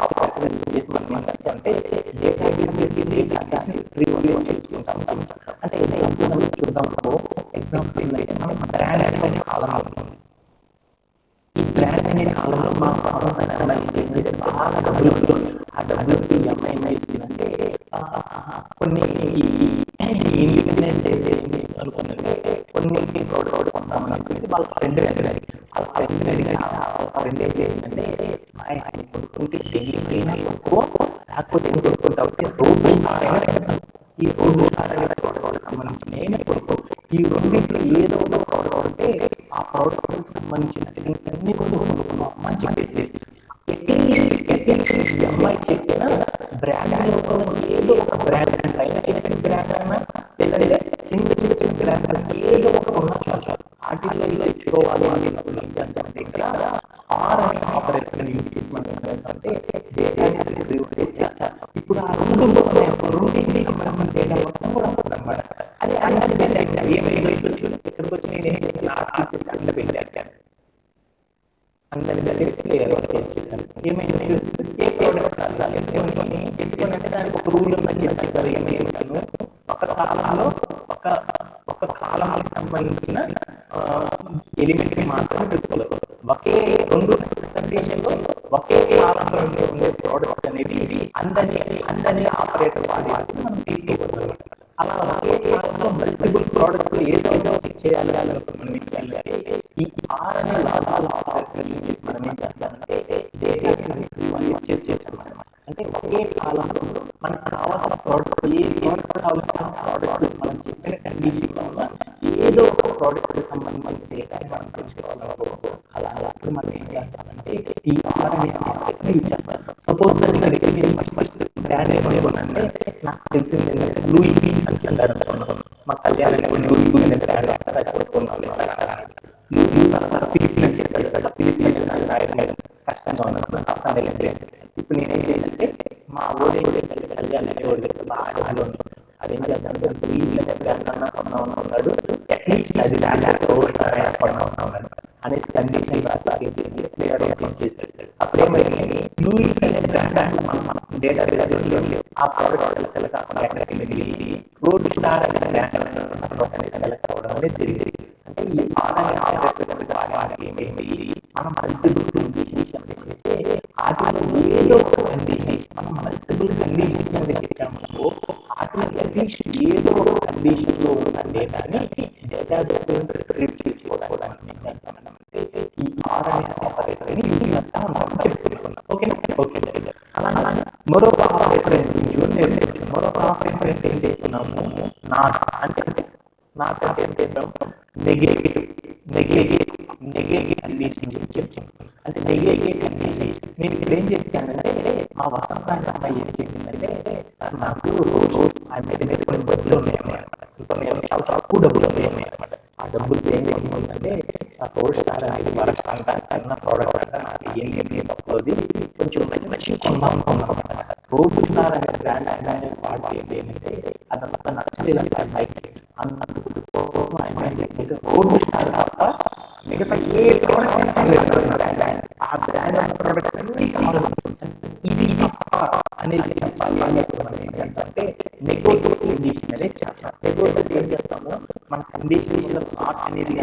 ఆపరేటర్ చేసి మనం ఏం చేస్తామంటే డేటా రిట్రీవ్ చేసుకుంటాం. అంటే ఎగ్జాంపుల్ చూద్దాం. ఎగ్జాంపుల్ ఏంటంటే మనం బ్రాండ్ అనే కాలం అవుతుంది. ఈ బ్రాండ్ అనే కాలంలో మా బాగా డబ్బులు ఆ డబ్బులకి ఏమైందంటే కొన్ని ఇండిపెండెంట్ చేసేసి అనుకున్నది కొన్ని ప్రోడక్ట్ కొందామని అనుకుంటే వాళ్ళ ఫ్రెండ్ అడిగారు. వాళ్ళ ఫ్రెండ్ అడిగారు. ఫ్రెండ్ ఏం చేసిందంటే ఆయన కొనుక్కుంటే డెలివరీ ఎక్కువ లేకపోతే ఏం కొనుక్కుంటావు రోడ్డు ఈ రోడ్డు ప్రోడక్ట్ సంబంధించిన ఈ రెండింటిలో ఏదో ఒక ప్రోడక్ట్ ఉంటే ఆ ప్రోడక్ట్ సంబంధించిన థింగ్స్ అన్ని కూడా కొనుక్కున్నాం అని చెప్పేసి అట్లీస్ట్ అమ్మాయి చెప్పిన బ్రాండ్ ఏదో ఒక బ్రాండ్ పైన చెప్పిన బ్రాండ్ అన్నా లేదంటే చిన్న బ్రాండ్ ఏదో ఒక ఉన్నా చాలు వాటిల్లో తెచ్చుకోవాలి అన్నప్పుడు ఏం చేస్తామంటే ఇక్కడ ఆర్ అనే ఆపరేటర్ యూజ్ చేసి మనం ఏంటంటే డేటాని రిట్రీవ్ చేస్తాం. ఇప్పుడు ఆ రెండింటికి సంబంధించిన డేటా మొత్తం కూడా వస్తుంది అనమాట. అది అందరి డేటా ఏమైనా చూడండి ఇక్కడికి వచ్చి నేను ఏం చేయాలి ఆర్టిస్ట్ అందరి పెట్టాను. అందరి ఏమైనా ఏ ప్రోడక్ట్స్ కావాలి ఎందుకంటే దానికి ఒక రూల్ ఉందని చెప్పారు. ఏమైనా ఒక కాలంలో ఒక కాలానికి సంబంధించిన ఎలిమెంట్ ని మాత్రమే తీసుకోలేదు. ఒకే రెండు కండిషన్లో ఒకే కాలంలో ఉండే ప్రోడక్ట్స్ అనేది అందరినీ ఆపరేటర్ వాడి మనం తీసుకోకూడదు. అలా ఒకే కాలంలో మల్టిపుల్ ప్రోడక్ట్స్ ఏదైనా చేయాలి మనం ఏం చేయాలి ఈ ఆర్ అనే లాభాల ఆపరేటర్ మనం ఏం చేస్తామంటే అంటే ఒకే కాలంలో మనకు కావాల్సిన ప్రోడక్ట్స్ ఏ ప్రోడక్ట్ కావాల్సిన ప్రోడక్ట్స్ మనం చెప్పిన కండిషన్ వల్ల ఏదో ఒక ప్రోడక్ట్ సంబంధించిన డేటాని మనం తెలుసుకోవాలనుకో ఇప్పుడు మనం ఏం చేస్తామంటే ఈ ఆర్ అనే ఆపరేటర్ యూజ్ చేస్తాం. సపోజ్ నా దగ్గర ఫస్ట్ బ్రాండ్ ఏమనుకున్నానంటే నాకు తెలిసింది ఏంటంటే లూయిస్ అని చెప్పారు అనుకున్నాను. మా కళ్యాణం లూయిస్ అనే బ్రాండ్ వస్తారు, అది కొనుక్కున్నాను. లూయిస్ తర్వాత ఫిలిప్స్ అని చెప్పాడు కదా, ఫిలిప్స్ అనేది నాకు రాయడం కష్టంగా ఉన్నప్పుడు ఇప్పుడు నేనేం చేయాలంటే మా ఊరే కళ్యాణ్ అనేవాడు బాగా డబ్బులు ఉన్నాడు, అదేం చేద్దాం లూయిస్ అనే బ్రాండ్ అన్న కొన్నామని ఉన్నాడు, అట్లీస్ట్ అది కొన్నామన్నాడు అనే కండిషన్ చేశాడు. అప్పుడేమైంది లూయిస్ అనే బ్రాండ్ మనం డేటా లేవు, ఆ ప్రోడక్ట్ సెలెక్ట్ కాకుండా రోడ్ స్టార్ అనే బ్రాండ్ సెలెక్ట్ అవ్వడం అనేది జరిగింది. అంటే ఈ ఆదాయ మనం మల్టిపుల్ కండిషన్స్ చేస్తే వాటిలో ఏదో ఒక కండిషన్ మనం మల్టిపుల్ కండిషన్స్ తెచ్చాము, వాటిలో అట్లీస్ట్ ఏదో ఒక కండిషన్ లో ఉన్న డేటాని డేటా రిట్రీవ్ చేసుకోవడానికి ఏం చేస్తామంటే ఈ ఆర్ అనే ఆపరేటర్ ని యూజ్ చేస్తామని చెప్పుకుంటున్నాం. ఓకే ఓకే అలాగే మరొక ఆపరేటర్ మరొక ఆపరేటర్ ఏం చేస్తున్నాము, నాట్ అంటే నాట్ అంటే ఏం చేద్దాం నెగటివ్ కండిషన్ చెప్తాం. అంటే నెగటివ్ కండిషన్ నేను ఇక్కడ ఏం చేస్తానంటే మా వసంతాన్ని అమ్మాయి ఏం చెప్పిందంటే నాకు కొన్ని డబ్బులు ఉన్నాయన్నమాట, చాలా తక్కువ డబ్బులు ఉన్నాయన్నమాట. ఆ డబ్బులు ఏం చేస్తుందంటే ఆ రోడ్ స్టార్ అనేది వరస్ట్ అంట, చిన్న ప్రోడక్ట్ అంట, నాకు ఏం తక్కువది కొంచెం మంచి కొందాం అనుకున్నాం. రోడ్ స్టార్ అనే బ్రాండ్ అనే వాటి ఏంటంటే అదంతా నచ్చలేదంటే అందుకోసం ఆయన రోడ్ స్టార్ తప్ప మిగతా ఏ ప్రోడక్ట్ ఆ బ్రాండ్ ప్రోడక్ట్స్ అన్ని కావాలి, ఇది తప్ప అనేది చెప్పాలి అన్నట్టు మనం ఏం చేస్తామంటే నెగోటివ్ కండిషన్ అనేది చేస్తాం. నెగోటివ్ ఏం చేస్తాము, మన కండిషన్ నాట్ అనేది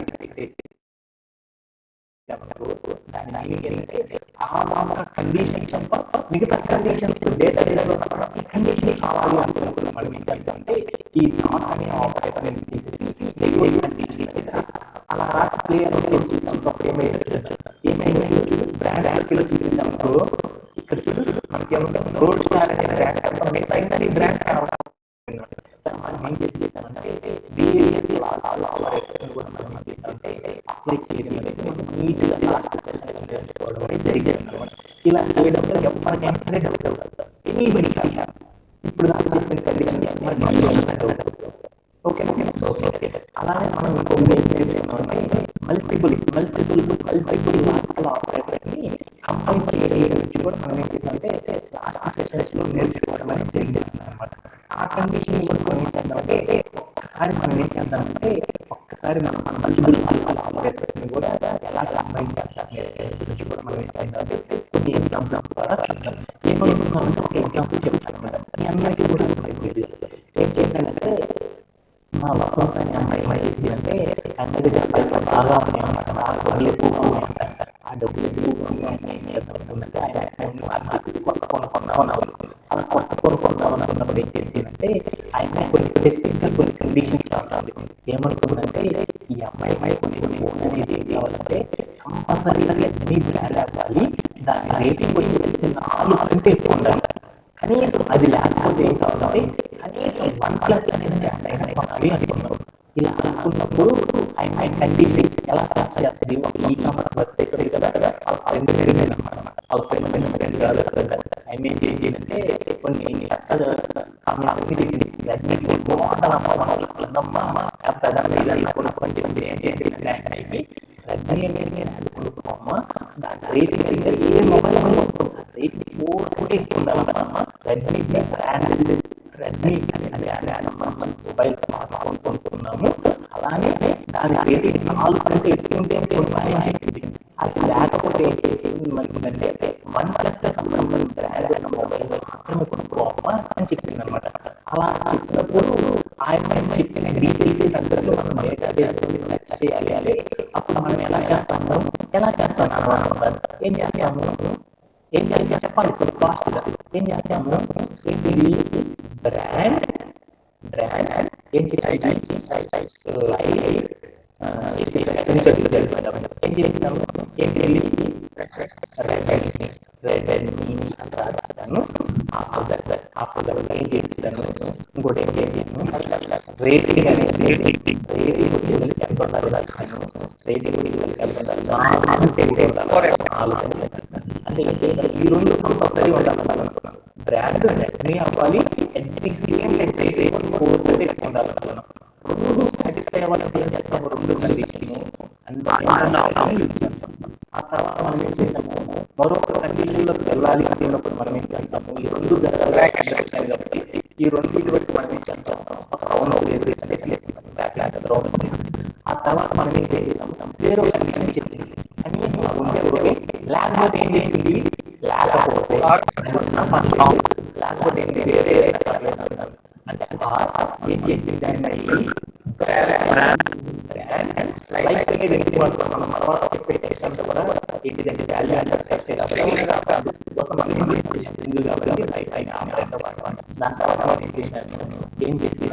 దాని ఏంటంటే ఆ కండిషన్ తప్ప మిగతా కండిషన్స్ డేటా ఈ కండిషన్ కావాలి అనుకున్నప్పుడు మనం ఏం చేస్తామంటే ఈ నాట్ అనే ఆపరేటర్ అలా క్లియర్ ఏమైంది బ్రాండ్ యాక్టివ్ చూపించాము. ఇక్కడ చూడు మనకి ఏమంటాం రోడ్ స్టార్ అనే బ్రాండ్ మిగతా బ్రాండ్ కావాలి మనం ఏం చేసేసామంటే అప్లై చేయడం అనేది మనం నీట్గా చేసుకోవడం అనేది జరిగింది అనమాట. ఇలా చేయడం వల్ల ఎవరికైనా సరే డౌట్ అవుతుంది, ఎనీబడి ఇప్పుడు నాకు చెప్పిన కండిషన్ ఓకే ఓకే ఓకే అలానే మనం ఇంకొకటి ఏం చేస్తున్నామంటే మల్టిపుల్ లాజికల్ ఆపరేటర్ని కంపైల్ చేయడం కూడా మనం ఏం చేస్తామంటే లాస్ట్ సెషన్స్లో నేర్చుకోవడం అనేది జరిగింది అనమాట. ఆ కండిషన్ కూడా మనం ఏం చేద్దామంటే ఒక్కసారి మనం ఏం చేద్దామంటే ఒక్కసారి మనం మల్టిపుల్ ఆపరేటర్ని కూడా ఎలా కంపైల్ చేస్తాం కూడా మనం ఏం చేద్దామంటే కొన్ని ఎగ్జాంపుల్స్ ద్వారా చూద్దాం. ఏమనుకున్నామంటే ఒక ఎగ్జాంపుల్ చెప్తాను మేడం, మీ అందరికీ కూడా ఏం చేద్దామంటే మా వసంత అనే అమ్మాయి అంటే అందరి డబ్బులు బాగా ఉన్నాయన్నమాట, డబ్బులు ఎక్కువగా ఉన్నాయంట. ఆ డబ్బులు ఎక్కువగా ఉన్నాయని చెప్తుందంటే ఆయన కొత్త కొనుక్కున్నామని అనుకుంది. అలా కొత్త కొనుక్కుందామని అనుకున్నప్పుడు ఏం చేసిందంటే ఆయన కొన్ని స్పెసిఫిక్గా కొన్ని కండిషన్స్ రాస్తుంది. ఏమనుకుందంటే ఈ అమ్మాయి కొన్ని ఫోన్ అనేది ఏం కావాలంటే కంపల్సరీగా అన్ని బ్రాండ్ అవ్వాలి, దాని రేటింగ్ వచ్చి 4 కంటే ఎక్కువ ఉండాలి, కనీసం అది లేకపోతే ఏం కావాలంటే కనీసం 1+ అనేది కొనాలి అనుకున్నాం. ఇలా అనుకున్నప్పుడు ఆయన కండిషన్ ఎలా సర్చ్ చేస్తుంది, ఒక ఈ-కామర్స్ వెబ్సైట్ కదా వాళ్ళ ఫ్రెండ్ అనమాట, వాళ్ళ ఫ్రెండ్ కాదు ఆయన ఏం చేసిందంటే కొన్ని చక్కగా కామెంట్స్ చెప్పింది, అన్ని కొనుక్కోండి ఏంటి బ్రాండ్ అయిపోయి రెడ్మీ అనేది కొనుక్కోమ్మా, దాని రేటింగ్ అయితే ఏ మొబైల్ రేటింగ్ 4 కోటి ఎక్కువ ఉండాలన్నమాట. రెడ్మీ బ్రాండ్ రెడ్మీ అనే మొబైల్ కొనుక్కున్నాము, అలానే దాని రేటింగ్ 4 కంటే ఎక్కువ ఉంటే చెప్పింది. అది లేకపోతే ఏం చేసింది మనకంటే OnePlus సంబంధించిన బ్రాండ్ అన్న మొబైల్ మాత్రమే కొనుక్కోమ్మా అని చెప్పింది అనమాట. అలా చెప్పినప్పుడు ఆయన చెప్పిన డీటెయిల్స్ తగ్గట్టు మనం డేటాబేస్ సెర్చ్ చేయాలి. అప్పుడు మనం ఎలా చేస్తాము ఏం చేయాలి చెప్పాలి. ఇప్పుడు ఫాస్ట్గా ఏం చేస్తాము, ఇది బ్రాండ్ ఏం చేయాలి ఏం చేస్తాము రెడ్మీ అని రాస్తాను. ఆఫ్టర్ ఏం చేస్తాను ఇంకోటి ఏం చేసాను రేటింగ్ అనేది రేటింగ్ వచ్చేది ఎంత ఉండాలి రాస్తాను, రేటింగ్ ఎంత ఉండాలి 4 అంటే ఈ రెండు కంపల్సరీ ఉండాలనుకున్నాను. బ్రాండ్ రెడ్మీ అవ్వాలి, అట్ ది సేమ్ టైం 430 ఉండాలనుకున్నాను. రెండు సాటిస్ఫై అవ్వాలంటే ఏం చేస్తాము, రెండు కండిషన్ ఆ తర్వాత మనం ఏం చేసాము, మరొక కండిషన్ లోకి వెళ్ళాలి అనుకున్నప్పుడు మనం ఏం చేస్తాము, ఈ రెండు జరగాలి కాబట్టి ఈ రెండింటి బట్టి మనం ఏం చేస్తాము, ఒక రౌండ్ ఆ తర్వాత మనం ఏం చేస్తాము, వేరే కండిషన్ చెప్పింది కనీసం లేకపోతే ఏం చేసింది, లేకపోతే వేరే అంటే ఏం చేసింది దాన్ని లైక్ అనేది ఎందుకు వాడుతాం మనం తర్వాత చెప్పే టెక్స్ట్ కూడా ఏంటిదంటే వాల్యూ అంటే కోసం మనం ఏం చేసి కాబట్టి దాని తర్వాత మనం ఏం చేసినాను, ఏం చేసి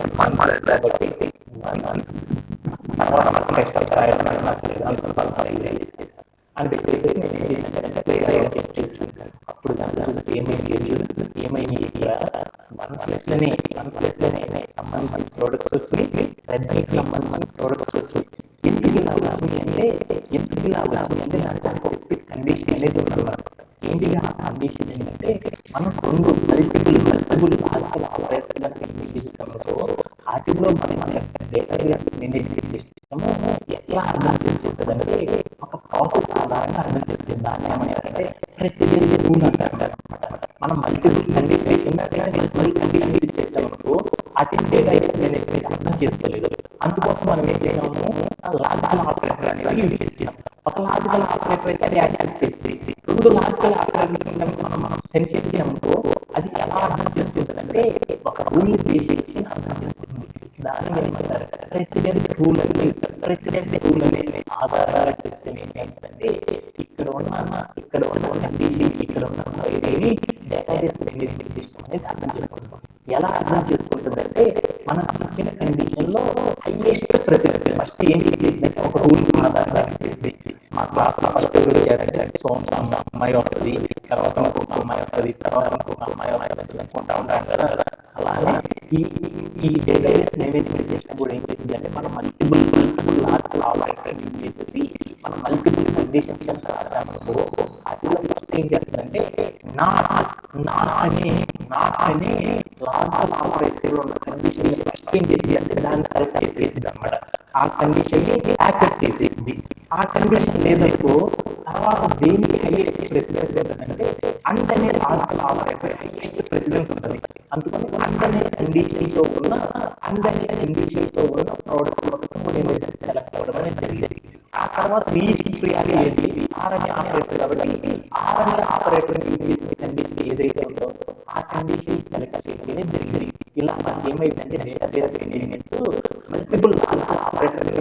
కాబట్టి అని పెట్టేసి నేను ఏం చేశానంటే చెక్ చేస్తాను. అప్పుడు దాంట్లో చూస్తే ఏమైంది ఇక్కడ వన్ ప్లస్లోనే సంబంధించిన ప్రోడక్ట్స్ వచ్చి రెడ్మీకి సంబంధించిన ప్రోడక్ట్స్ వచ్చి ఎందుకు ఇలా వచ్చింది అంటే దానికి స్పెసిఫిక్ కండిషన్ అనేది ఉంటున్నారు. ఏంటి ఆ కండిషన్ ఏంటంటే మనం రెండు మల్టిపుల్ వాటిలో మన యొక్క డేటా మేనేజ్ చేసేస్తాము. ఎట్లా అర్థం చేస్తుంది అంటే ఒక ప్రాసెస్ ఆధారంగా అర్థం చేస్తుంది. దాన్ని ఏమంటారంటే ప్రెసిడెంట్ రూల్ అంటారు అనమాట. మనం మల్టిపుల్ కండిషన్ చేస్తామనుకో అటు డేటా మేనేజ్ అర్థం చేసుకోలేదు. అందుకోసం మనం ఏం చేసాము, లాజికల్ ఆపరేటర్ అనేది యూజ్ చేస్తాం. ఒక లాజికల్ ఆపరేటర్ అయితే అది యాక్సెప్ట్ చేస్తుంది. రెండు లాజికల్ ఆపరేటర్స్ మనం సెండ్ చేసామనుకో అది ఎలా అర్థం చేసుకుంటుందంటే ఒక రూల్ చేసి అర్థం చేసుకుంటుంది. దాన్ని ఏమంటారు, ప్రెసిడెంట్ రూల్ అని పిలుస్తారు. ప్రెసిడెంట్ రూల్ అనేది ఆధారంగా చేస్తే ఏం చేస్తుందంటే ఇక్కడ ఉన్న కండిషన్ ఇక్కడ ఉన్న ఏదేమి డేటాబేస్ మేనేజ్మెంట్ సిస్టమ్ అనేది అర్థం చేసుకుంటాం. ఎలా అర్థం చేసుకుంటుందంటే మనం ఇచ్చిన కండిషన్ లో హైయెస్ట్ ప్రెసిడెంట్ ఫస్ట్ ఏం చేసిందంటే ఒక రూల్ ఆధారంగా చేసి మా క్లాస్ ఫస్ట్ ఎవరు చేయాలంటే అమ్మాయి వస్తుంది, తర్వాత ఇంకొక అమ్మాయి వస్తుంది, తర్వాత ఇంకొక అమ్మాయి వస్తుంది అనుకుంటా ఉంటాం కదా. అలానే ఈ డేటాబేస్ మేనేజ్మెంట్ సిస్టమ్ కూడా ఏం చేసిందంటే మనం మల్టిపుల్ లాజికల్ ఆపరేటర్ యూజ్ చేసేసి మనం మల్టిపుల్ కండిషన్స్ రాసామనుకో వాటిలో ఫస్ట్ ఏం చేస్తుందంటే నాట్ అనే లాజికల్ ఆపరేటర్ ఉన్న కండిషన్ ఫస్ట్ ఏం చేసి అంటే దాన్ని సెలెక్ట్ చేసేసింది అనమాట. ఆ కండిషన్ యాక్సెప్ట్ చేసేసింది. ఆ కండిషన్ లేదనుకో తర్వాత దేనికి హైయెస్ట్ ప్రెసిడెన్స్ ఉంటుందంటే అంటనే లాజికల్ ఆపరేటర్ హైయెస్ట్ ప్రెసిడెన్స్ ఉంటుంది. అందుకని అంటనే కండిషన్తో ఉన్న ప్రోడక్ట్ మొత్తం సెలెక్ట్ అవ్వడం అనేది జరిగింది. ఆ తర్వాత లీస్ట్ ప్రియారిటీ ఏది ఆర్ఎన్ఏ ఆపరేటర్ కాబట్టి ఆర్ఎన్ఏ ఆపరేటర్ యూజ్ చేసిన కండిషన్ ఏదైతే ఉందో ఆ కండిషన్ సెలెక్ట్ చేయడం జరిగింది. ఇలా మనకి ఏమైందంటే database management multiple operator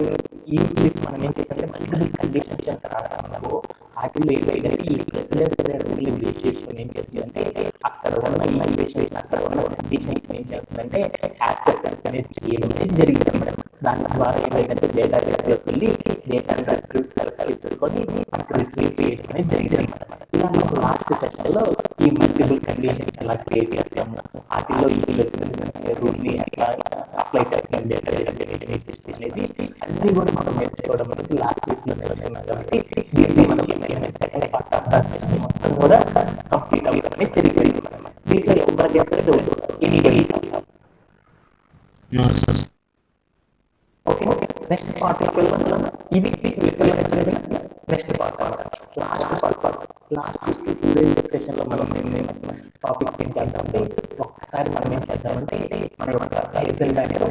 use చేసి మనం ఏం చేస్తామంటే మల్టిపుల్ కండిషన్స్ రాసామన్నాము. వాటిలో ఏదైతే ఈ ప్రెసిడెన్స్ రూల్ బేస్ చేసుకుని ఏం చేస్తుందంటే అక్కడ ఉన్న ఈక్వేషన్ అక్కడ ఉన్న కండిషన్స్ ఏం చేస్తుందంటే యాక్సెప్టెన్స్ అనేది చేయడం అనేది జరిగింది అన్నమాట. దాని ద్వారా ఏమైందంటే డేటాబేస్లోకి వెళ్ళి డేటాను సెర్చ్ చేసుకొని మనకు రిట్రీవ్ చేయడం అనేది జరిగింది అనమాట. ఇలా మనం లాస్ట్ సెషన్లో ఈ మల్టిపుల్ కండిషన్స్ ఎలా క్రియేట్ చేస్తాము, వాటిలో ఈ రూల్ని ఎట్లా అప్లై చేస్తాం డేటాబేస్ సిస్టమ్ అనేది అన్నీ కూడా మనం నేర్చుకోవడం అనేది లాస్ట్ వీక్లో నేర్చుకున్నాం. కాబట్టి దీన్ని మనకి second part of the session మొత్తం కూడా కంప్లీట్ అవ్వడం అనేది జరిగింది. దీంట్లో ఎవరికి ఎనీబడి ఓకే. నెక్స్ట్ పార్ట్ ఇది నెక్స్ట్ పార్ట్ లాస్ట్ సెషన్లో మనం టాపిక్స్ ఏం చేద్దామంటే ఒక్కసారి మనం ఏం చేద్దామంటే మన యొక్క రిజల్ట్ అనేది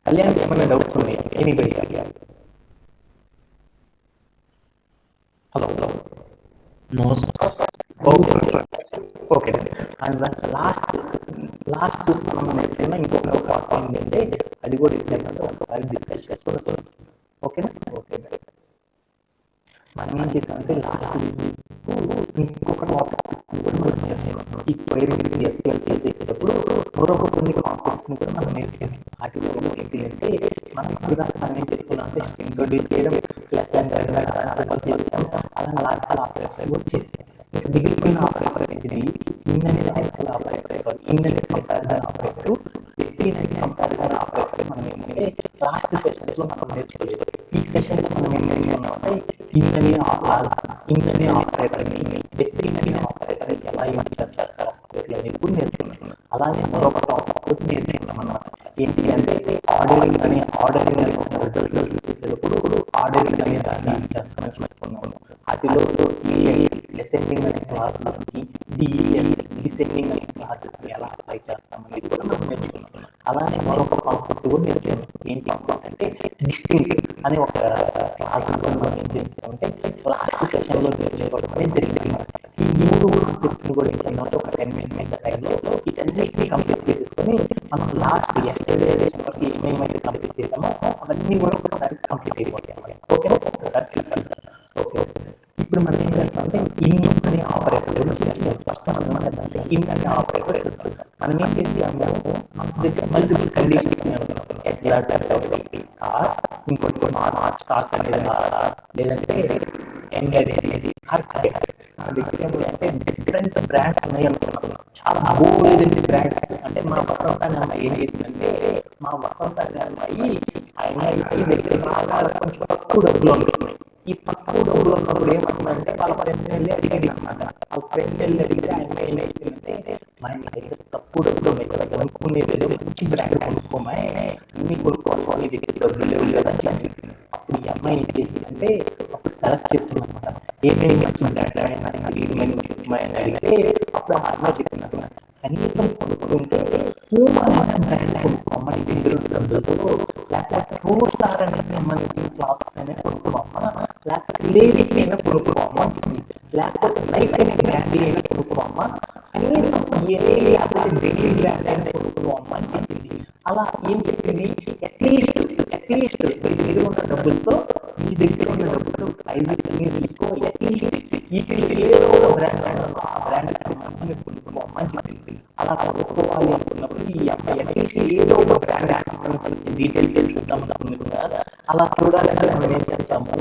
కళ్యాణ్ ఏమైనా డౌట్స్ ఉన్నాయి anybody? Hello okay. And last మనం నేర్చుకున్న ఇంకొక పార్ట్ ఏంటంటే అది కూడా ఇట్లా ఒకసారి డిస్కస్ చేసుకోవచ్చు. ఓకేనా? ఓకే. మనం ఏం చేసామంటే లాస్ట్ ఇంకొక టాపిక్ ఈ క్వైరీని ఎస్క్యూఎల్ చేసేటప్పుడు మరొక కొన్ని కాన్సెప్ట్స్ని కూడా మనం నేర్చుకున్నాం. వాటిలో ఏంటి అంటే మనం ఇప్పుడు మనం ఏం చెప్తున్నాం అంటే ఇంట్రొడ్యూస్ చేయడం లెస్ దాన్ చేస్తాం, అలాగే లాజికల్ ఆపరేటర్ కూడా చేస్తాం. మిగిలిపోయిన ఆపరేటర్ ఏంటిది indirect operator, indirect comparison operator, comparison operator మనం ఏంటంటే లాస్ట్ సెషన్స్లో మనం నేర్చుకోలేదు. ఈ సెషన్లో మనం ఇందని ఆపరేటర్ని డెస్టినేషన్ ఆపరేటర్ ఎలా యూజ్ చేస్తారు సాఫ్ట్వేర్లో అనేది కూడా నేర్చుకున్నాను. అలానే మరొక టాపిక్ నేర్చుకున్నాం అన్నమాట. ఏంటి అంటే ఆర్డరింగ్ అనే రిజల్ట్ చేసేటప్పుడు ఆర్డరింగ్ అనే దాన్ని యూజ్ చేస్తామని చెప్పుకున్నాను. వాటిలో అసెండింగ్ అనే క్లాసెస్కి డిసెండింగ్ అనే క్లాసెస్ని ఎలా అప్లై చేస్తామనేది కూడా మనం నేర్చుకున్నాం. అలానే మరొక కాన్సెప్ట్ కూడా నేర్చుకున్నాం. ఏంటి కాన్సెప్ట్ అంటే డిస్టింక్ట్ అనే ఒక క్లాస్ మనం ఏం చేస్తామంటే లాస్ట్ సెషన్లో నేర్చుకోవడం అనేది జరిగింది. ఈ 3 కాన్సెప్ట్ని కూడా ఏంటంటే ఒక 10 minutes టైంలో వీటన్నిటిని కంప్లీట్ చేసుకొని మనం లాస్ట్ ఎస్టర్డే సెషన్ వరకు ఏమేమైతే కంప్లీట్ చేసామో అవన్నీ కూడా ఒకసారి కంప్లీట్ అయిపోతాయి అన్నమాట. ఓకేనా? ఒకసారి చూస్తాం సార్. ఓకే, ఇప్పుడు మనం ఏం చేస్తామంటే ఇన్ అనే ఆపరేటర్ గురించి ఫస్ట్ ఇన్ అనే ఆపరేటర్ చేస్తాం. మనం ఏం చేసాము, మల్టిపుల్ కండిషన్స్ ఇంకోటి స్టాక్ అనేది లేదంటే ఎండ్ అనేది అంటే డిఫరెంట్ బ్రాండ్స్ ఉన్నాయి అనుకున్నాం. చాలా బోల్డ్ బ్రాండ్స్. అంటే మా వసంత అనే అమ్మాయి ఏం చేసిందంటే, మా వసంత అనే అమ్మాయి దగ్గర కొంచెం తక్కువ డబ్బులు ఉంటున్నాయి. ఈ తక్కువ డబ్బులు ఉన్నప్పుడు ఏమంటుందంటే వాళ్ళ ఫ్రెండ్ వెళ్ళి అడిగేది అనమాట. వాళ్ళ ఫ్రెండ్ వెళ్ళి అడిగితే ఆయన ఏం చేసిందంటే, మా దగ్గర తక్కువ డబ్బులు ఉన్నాయి కదా, కొనుక్కునేది ఏదో మంచి బ్రాండ్ కొనుక్కోమా, అన్ని కొనుక్కోవాలి, నీ దగ్గర డబ్బులు లేవు కదా అని. అప్పుడు ఈ అమ్మాయి ఏం చేసిందంటే అప్పుడు సెలెక్ట్ చేస్తుంది అనమాట. ఏమేమి మంచి బ్రాండ్స్ ఏమేమి చెప్పమని అడిగితే అప్పుడు ఆ అమ్మాయి చెప్తున్నారు, కనీసం కొనుక్కుంటే పూమా బ్రాండ్ కొనుక్కోమ్మా, నీ దగ్గర డబ్బులతో, లేకపోతే ట్రూ స్టార్ అనేది సంబంధించిన క్లాత్స్ అనేది కొనుక్కోమ్మా, లేకపోతే లేడీస్ అయినా కొనుక్కోమ్మా అని చెప్పింది, లేకపోతే నైక్ అనే బ్రాండ్ అయినా కొనుక్కోమ్మా, కనీసం డైలీ బ్రాండ్ అయినా కొనుక్కోమ్మా అని చెప్పింది. అలా ఏం చెప్పింది, అట్లీస్ట్ మీ దగ్గర ఉన్న డబ్బులతో ప్రైజెస్ అన్ని తీసుకో, అట్లీస్ట్ ఏదో బ్రాండ్ ఆ బ్రాండ్ కొనుక్కోమ్మా అని చెప్పింది. అలా కొనుక్కోవాలి అనుకున్నప్పుడు ఈ అబ్బాయి అట్లీస్ట్ ఏదో ఒక బ్రాండ్ సంబంధించి డీటెయిల్స్ తెలుసుకుందాం అనుకున్నా. అలా చూడాలంటే మనం ఏం చేస్తాము,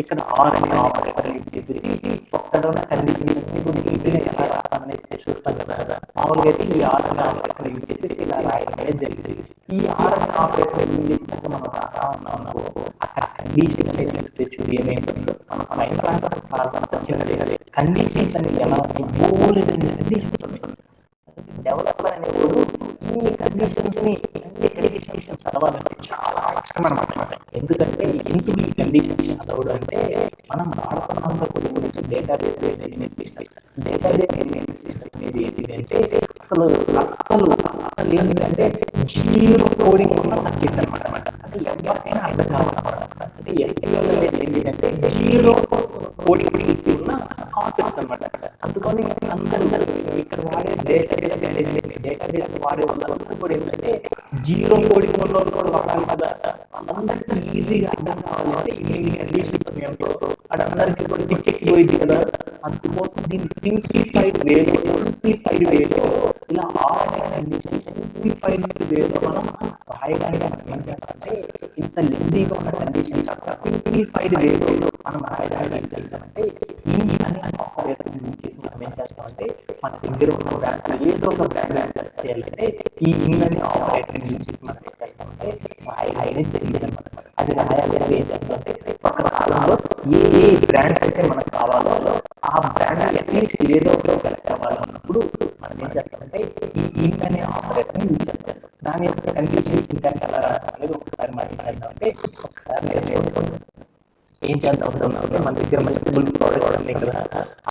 ఇక్కడ ఆర్ అనే ఆపరేటర్ యూజ్ చేసేసి ఒక్కడ ఉన్న కండిషన్స్ ఎలా రాస్తామనేది చూస్తాం కదా. మామూలుగా అయితే ఈ ఆర్ అనే ఆపరేటర్ యూజ్ చేసేసి ఇలా రాయడం అనేది జరిగింది. ఈ ఆర్ అనే ఆపరేటర్ యూజ్ చేసినాక మనం రాస్తా ఉన్నాము, అక్కడ కండిషన్ అనేది చూస్తే చూడు ఏమేంటో మన మైండ్ అంతా చిన్నది. కండిషన్స్ అనేది ఎలా కండిషన్స్ డెవలపర్ అనేవాడు ఈ కండిషన్స్ చదవాలంటే చాలా కష్టం అనమాట. ఎందుకంటే ఎందుకు ఈ కండిషన్స్ చదవడం అంటే, మనం వాడుతున్న కొన్ని డేటాబేస్ అనేది ఏంటంటే అసలు ఏంటంటే జీరో కోడింగ్ ఉన్న సబ్జెక్ట్ అనమాట. అంటే ఎవరికైనా అర్థం కావాలన్నమాట. అంటే SQL ఏంటంటే జీరో కోడింగ్ ఉన్న కాన్సెప్ట్స్ అనమాట. అందుకని అందరూ ఇక్కడ వాడే డేటాబేస్ వాడే వాళ్ళందరూ కూడా ఏంటంటే జీరో కోడింగ్ ఉన్న వాళ్ళు కూడా వాడాలి కదా. అందరికీ ఈజీగా అర్థం కావాలంటే ఇన్ని కండిషన్స్ ఉన్నాయంటే అక్కడందరికీ కూడా పిచ్చెక్కిపోయింది కదా. అందుకోసం దీన్ని సింప్లిఫైడ్ వేలో ఇలా సింప్లిఫైడ్ వేలో మనం రాయడానికి మనం ఏం చేస్తామంటే, ఇంత లెందీగా ఉన్న కండిషన్స్ సింప్లిఫైడ్ వేలో మనం రాయడానికి ఏం చేస్తామంటే, ఈ అని ఆపరేటర్ చేసి మనం ఏం చేస్తామంటే, మన దగ్గర ఉన్న బ్రాండ్ ఏదో ఒక బ్రాండ్ సెర్చ్ చేయాలంటే ఈ అని ఆపరేటర్ చేసి మనం ఏం చేస్తామంటే రాయడానికి జరిగింది అనమాట. అది రాయాలి అంటే ఏం చేస్తామంటే, ఒక కాలంలో ఏ బ్రాండ్స్ అయితే మనకు కావాలో ఆ బ్రాండ్ అట్లీస్ట్ ఏదో ఒక కలెక్ట్ అవ్వాలన్నప్పుడు మనం ఏం చేస్తామంటే ఈ అనే ఆపరేటర్ని యూజ్ చేస్తాం. దాని యొక్క కండిషన్స్ ఇంకా ఎలా రాస్తామనేది ఒకసారి మాట్లాడదామంటే, ఒకసారి ఏం చేద్దాం అంటే, మన దగ్గర మల్టిపుల్ ప్రోడక్ట్స్ ఉన్నాయి కదా,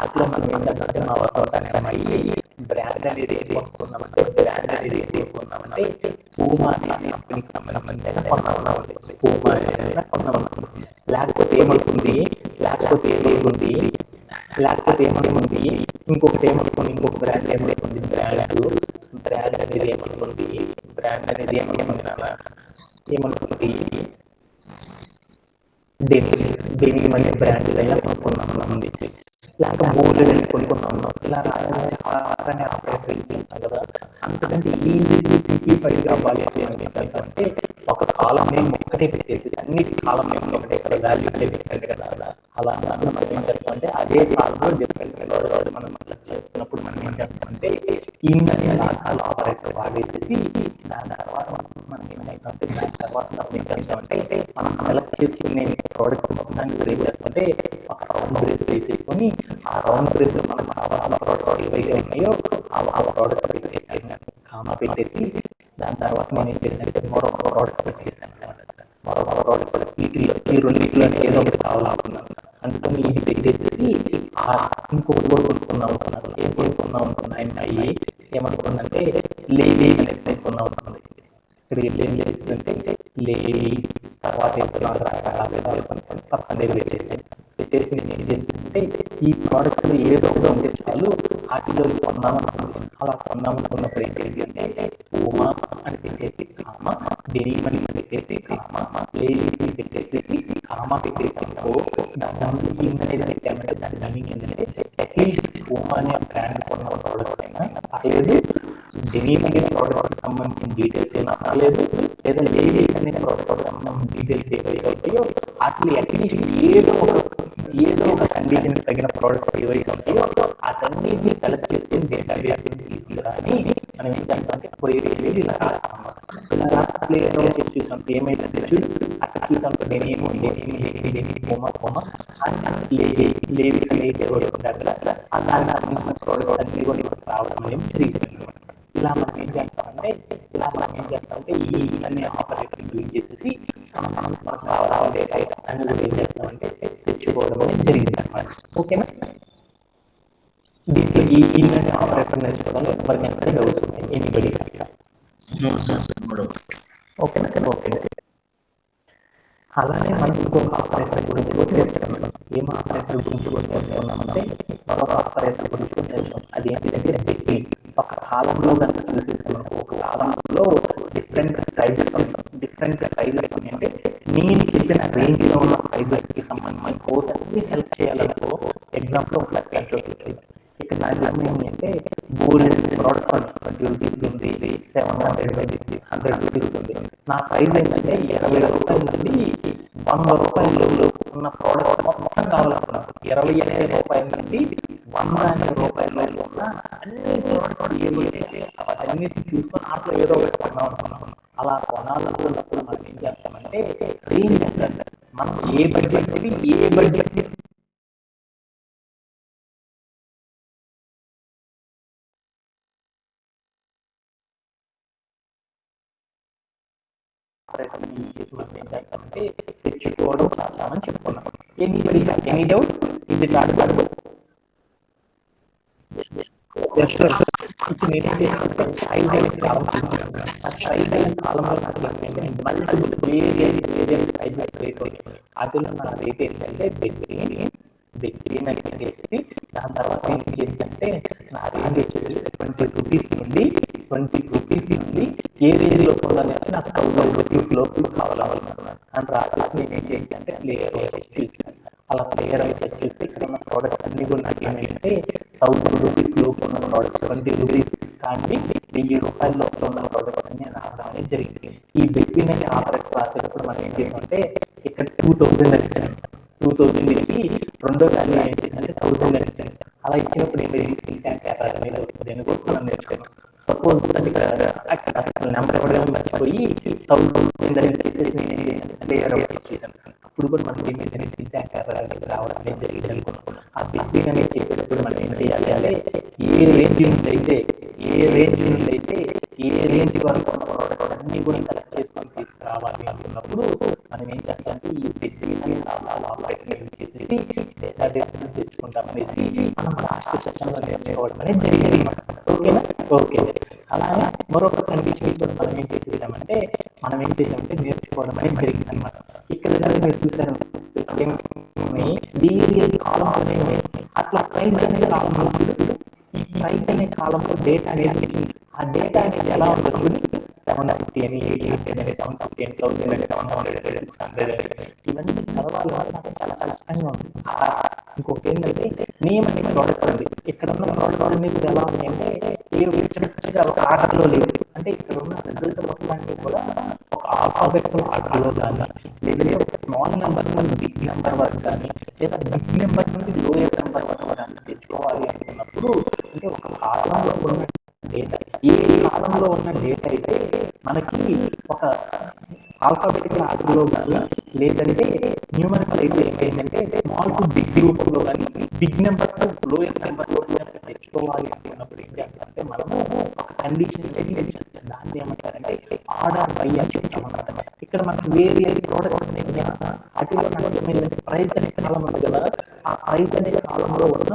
అట్లా మనం ఏం చేద్దామంటే మా వసంత అనే అమ్మాయి బ్రాండ్ అనేది ఏది తీసుకున్నామంటే పూమా అనే కంపెనీకి సంబంధించిన పూమా కొన్నామనుకుంది. లేకపోతే ఏమనుకుంది ఇంకొకటి ఏమనుకుంది, ఇంకొక బ్రాండ్ ఏమనుకుంది, బ్రాండ్ అనేది ఏమనుకుంది దేనికి మన బ్రాండ్ అయినా కొనుక్కున్నాం, లేక బోర్డు కొనుక్కున్నాం. ఇలా రాయాలని ఆపరేటర్ చేస్తాం కదా. అంతకంటే ఈజీ సింప్లిఫైడ్ అవ్వాలి అంటే ఒక కాలం నేమ్ ఒక్కటే పెట్టేసి అన్నిటి కాలం నేమ్ ఒకటే కదా, వాల్యూస్ డిఫరెంట్ కదా. అలా మనం ఏం చేస్తామంటే అదే కాలంలో డిఫరెంట్ మనం చేస్తున్నప్పుడు మనం ఏం చేస్తామంటే ఇన్ అనే ఆపరేటర్ వాడేసేసి దాని తర్వాత మనం ఏమైతే దాని తర్వాత మనం ఏం చేస్తామంటే మనం సెలెక్ట్ చేసుకునే ప్రోడక్ట్ మొత్తానికి ఏం చేస్తామంటే రౌండ్ బ్రేస్ తీసేసుకొని ఆ రౌండ్ బ్రేస్ లో మనకు కావాల్సిన ప్రోడక్ట్స్ ఏవైతే ఉన్నాయో ఆ ప్రోడక్ట్ పెట్టేసి కామా పెట్టేసి దాని తర్వాత నేను ఏం చేశానంటే మరొక ప్రోడక్ట్ పెట్టేసాను అనమాట. మరొక ప్రోడక్ట్ ఈ రెండింటిలో ఏదో ఒకటి కావాలనుకున్నాను. అందుకని ఇది పెట్టేసి ఇంకొకటి కూడా కొనుక్కున్నాం అనుకున్నాను. ఏం కొనుక్కున్నాం అనుకున్నా అమ్మాయి ఏమనుకున్నంటే లేడీస్ కొనుక్కున్నాం అనుకున్నది. ఏం చేస్తుంటే లేడీస్ తర్వాత పర్సెంటేజ్ పెట్టేసి నేను ఏం చేస్తుంటే ఈ ప్రోడక్ట్ ఏదో ఒకటి ఉంటే చాలు వాటిలో కొన్నాం అనుకున్నాను. అలా కొన్నాం అనుకున్నప్పుడు ఏం చేసిందంటే ఉమా అని పెట్టేసి కామా డెనిమ్ అని పెట్టేసి కామా లేడీస్ పెట్టేసి కామా పెట్టేసి దాని అనేది పెట్టామంటే దాని మీనింగ్ ఏంటంటే అట్లీస్ట్ ఉమా అనే బ్రాండ్ కొన్న ప్రోడక్ట్స్ అయినా పర్లేదు, డెనిమ్ అనే ప్రోడక్ట్ సంబంధించిన డీటెయిల్స్ అయినా పర్లేదు, లేదా లేడీస్ అనే ప్రోడక్ట్ సంబంధించిన డీటెయిల్స్ ఏవైతే ఉంటాయో వాటిని అట్లీస్ట్ ఏదో ఒక కండిషన్ తగిన ప్రోడక్ట్ ఏవైతే ఉంటాయో అతన్నిటిని సెలెక్ట్ చేసుకుని డేటా వేసుకుని తీసుకురాని మనం ఏం చేస్తామంటే క్వైరీ అనేది ఇలా రాస్తామన్నమాట. ఇలా రాస్తే చూసాం ఏమైతే చూడు అక్కడ చూసాం నేనేమో లేడీస్ అనేది దాని ప్రోడక్ట్ అన్ని కూడా రావడం అనేది జరిగింది. ఇలా మనం ఏం చేస్తామంటే ఈ అనే ఆపరేటర్ యూజ్ చేసేసి మనకు కావాలంటే అన్ని కూడా ఏం చేస్తామంటే తెచ్చుకోవడం అనేది జరిగింది అనమాట. ఓకేనా? దీంట్లో ఈ అనే ఆపరేటర్ నేర్చుకోవడం ఎవరికైనా సరే డౌట్స్ ఉన్నాయి ఎనీబడి? ఓకేనా? ఓకే. అలానే మనం ఇంకొక ఆపరేటర్ గురించి కూడా నేర్చుకున్నాం. ఏం ఆపరేటర్ గురించి కూడా నేర్చుకున్నామంటే మరొక ఆపరేటర్ గురించి కూడా నేర్చుకున్నాం. అది ఏంటంటే బెట్టింగ్. ఒక కాలంలో కనుక చూసేసుకున్నాం, ఒక కాలంలో డిఫరెంట్ ప్రైజెస్ అంటే నేను చెప్పిన రేంజ్ లో ఉన్న ప్రైజెస్ కి సంబంధించిన కోర్స్ అన్ని సెలెక్ట్ చేయాలనుకో ఎగ్జాంపుల్ ఒకసారి క్యాల్కులేట్ ఇక్కడ నా ఏంటంటే గోల్డ్ ప్రోడక్ట్స్ 20 రూపీస్ ఉంది, 700 రూపీస్ ఉంది. నా ప్రైస్ ఏంటంటే 20 రూపాయల నుండి 100 రూపాయలు ఉన్న ప్రోడక్ట్స్ మొత్తం కావాలనుకున్నాను. 20 రూపాయల నుండి 100 రూపాయల ఉన్న అన్ని ప్రోడక్ట్స్ ఏవైతే అవన్నీ చూసుకొని అట్లా ఏదో ఒకటి కొన్నాం అనుకున్నాం. అలా కొనాలనుకున్నప్పుడు మనం ఏం చేస్తామంటే రేంజ్ అంటే మనం ఏ బడ్జెట్ తెచ్చుకోవడం చాలా చెప్పుకున్నాం. Any doubts? ఇది కాదు అదిలో నా రేట్ ఏంటంటే బెట్టింగ్ అని చేసేసి దాని తర్వాత ఏం చేసి నా రేంజ్ వచ్చేసి 20 రూపీస్ నుండి ఏ రేంజ్ లో కొనాలి అంటే నాకు 1000 రూపీస్ లోపల కావాలనుకున్నాను అని రాసేసి నేను ఏం చేసి అంటే ప్లేయర్ చూసాను. అలా ప్లేయర్ చూస్తే ఇక్కడ ఉన్న ప్రోడక్ట్స్ అన్ని కూడా నాకు ఏమైందంటే 1000 రూపీస్ లోపల ఉన్న ప్రోడక్ట్స్ 20 రూపీస్ కానీ 1000 రూపాయల లోపల ఉన్న ప్రోడక్ట్స్ అన్ని రావడం అనేది జరిగింది. ఈ బెట్టింగ్ అనే ఆపరేటర్ రాసేటప్పుడు మనం ఏం చేసామంటే ఇక్కడ 2000 అని ఇచ్చాను. 2000 ఇచ్చి రెండో వాల్యూ ఏం చేసిందంటే 1000 అని ఇచ్చాను. అలా ఇచ్చినప్పుడు ఏమైంది అనేది వస్తుంది అని కూడా మనం నేర్చుకున్నాం. సపోజ్ అక్కడ అసలు నెంబర్ ఇవ్వడం మర్చిపోయి 1000 అని చేసేసి ప్లేయర్ చేసాను. అప్పుడు కూడా మనకి ఏమైంది రావడం అనేది జరిగింది అనుకున్నాం. ఆ బెట్టింగ్ అనేది చేసేటప్పుడు మనం ఏం చేయాలి, ఏ రేంజ్ నుండి అయితే ఏ రేంజ్ వరకు ఉన్న ప్రోడక్ట్ అన్ని కూడా సెలెక్ట్ చేసుకొని తీసుకురావాలి అనుకున్నప్పుడు మనం ఏం చేస్తామంటే ఈ బెట్టింగ్ అనేది ఆపరేటర్ చేసేసి డేటా తెచ్చుకుంటాం అనేసి మనం లాస్ట్ సెషన్లో నేర్చుకోవడం అనేది జరిగింది అనమాట. ఓకేనా? ఓకే. అలానే మరొక కండిషన్ కూడా మనం ఏం చేసామంటే నేర్చుకోవడం అనేది జరిగింది అనమాట. ఇక్కడ మీరు చూసారు అట్లా ప్రైజ్ అనే కాలంలో ఈ ప్రైజ్ అనే కాలంలో డేటా అనేది ఆ డేటా అనేది ఎలా ఉంటుంది 750 అని 800 అని 750 అని 1000 అని 700 600 అని ఇవన్నీ చదవాలి నాకు చాలా కష్టంగా ఉంది. ఇంకొకటి ఏంటంటే నేమ్ అనే ప్రోడక్ట్ ఉంది. ఇక్కడ ఉన్న ప్రోడక్ట్ అన్ని కూడా ఎలా ఉన్నాయంటే ఒక ఆర్డర్లో లేవు. అంటే ఇక్కడ ఉన్న రిజల్ట్ మొత్తాన్ని కూడా ఒక ఆల్ఫాబెట్ ఆర్డర్లో కానీ లేదా ఒక స్మాల్ నెంబర్ నుండి బిగ్ నెంబర్ వరకు కానీ లేదా బిగ్ నెంబర్ నుండి లోయర్ నెంబర్ వరకు కానీ తెచ్చుకోవాలి అనుకున్నప్పుడు అంటే ఒక కాలంలో ఉన్న డేటా ఏ కాలంలో ఉన్న డేటా అయితే మనకి ఒక ఆల్ఫాబెటికల్ ఆర్డర్లో కానీ లేదంటే న్యూమరికల్ అయితే ఏమైందంటే స్మాల్ టు బిగ్ గ్రూప్లో కానీ బిగ్ నెంబర్ టు లోయర్ నెంబర్లో తెచ్చుకోవాలి అనుకున్నప్పుడు ఏం చేస్తారంటే మనము ఒక కండిషన్ అనేది చేస్తాం. దాన్ని ఏమంటారంటే ఆర్డర్ బై అని చెప్తామన్నమాట. ఇక్కడ మనకి వేరియస్ ప్రోడక్ట్స్ ఉన్నాయి కదా, వాటిలో నాకు ఏమైందంటే ప్రైస్ అనే కాలం ఉంది కదా, ఆ ప్రైస్ అనే కాలంలో ఉన్న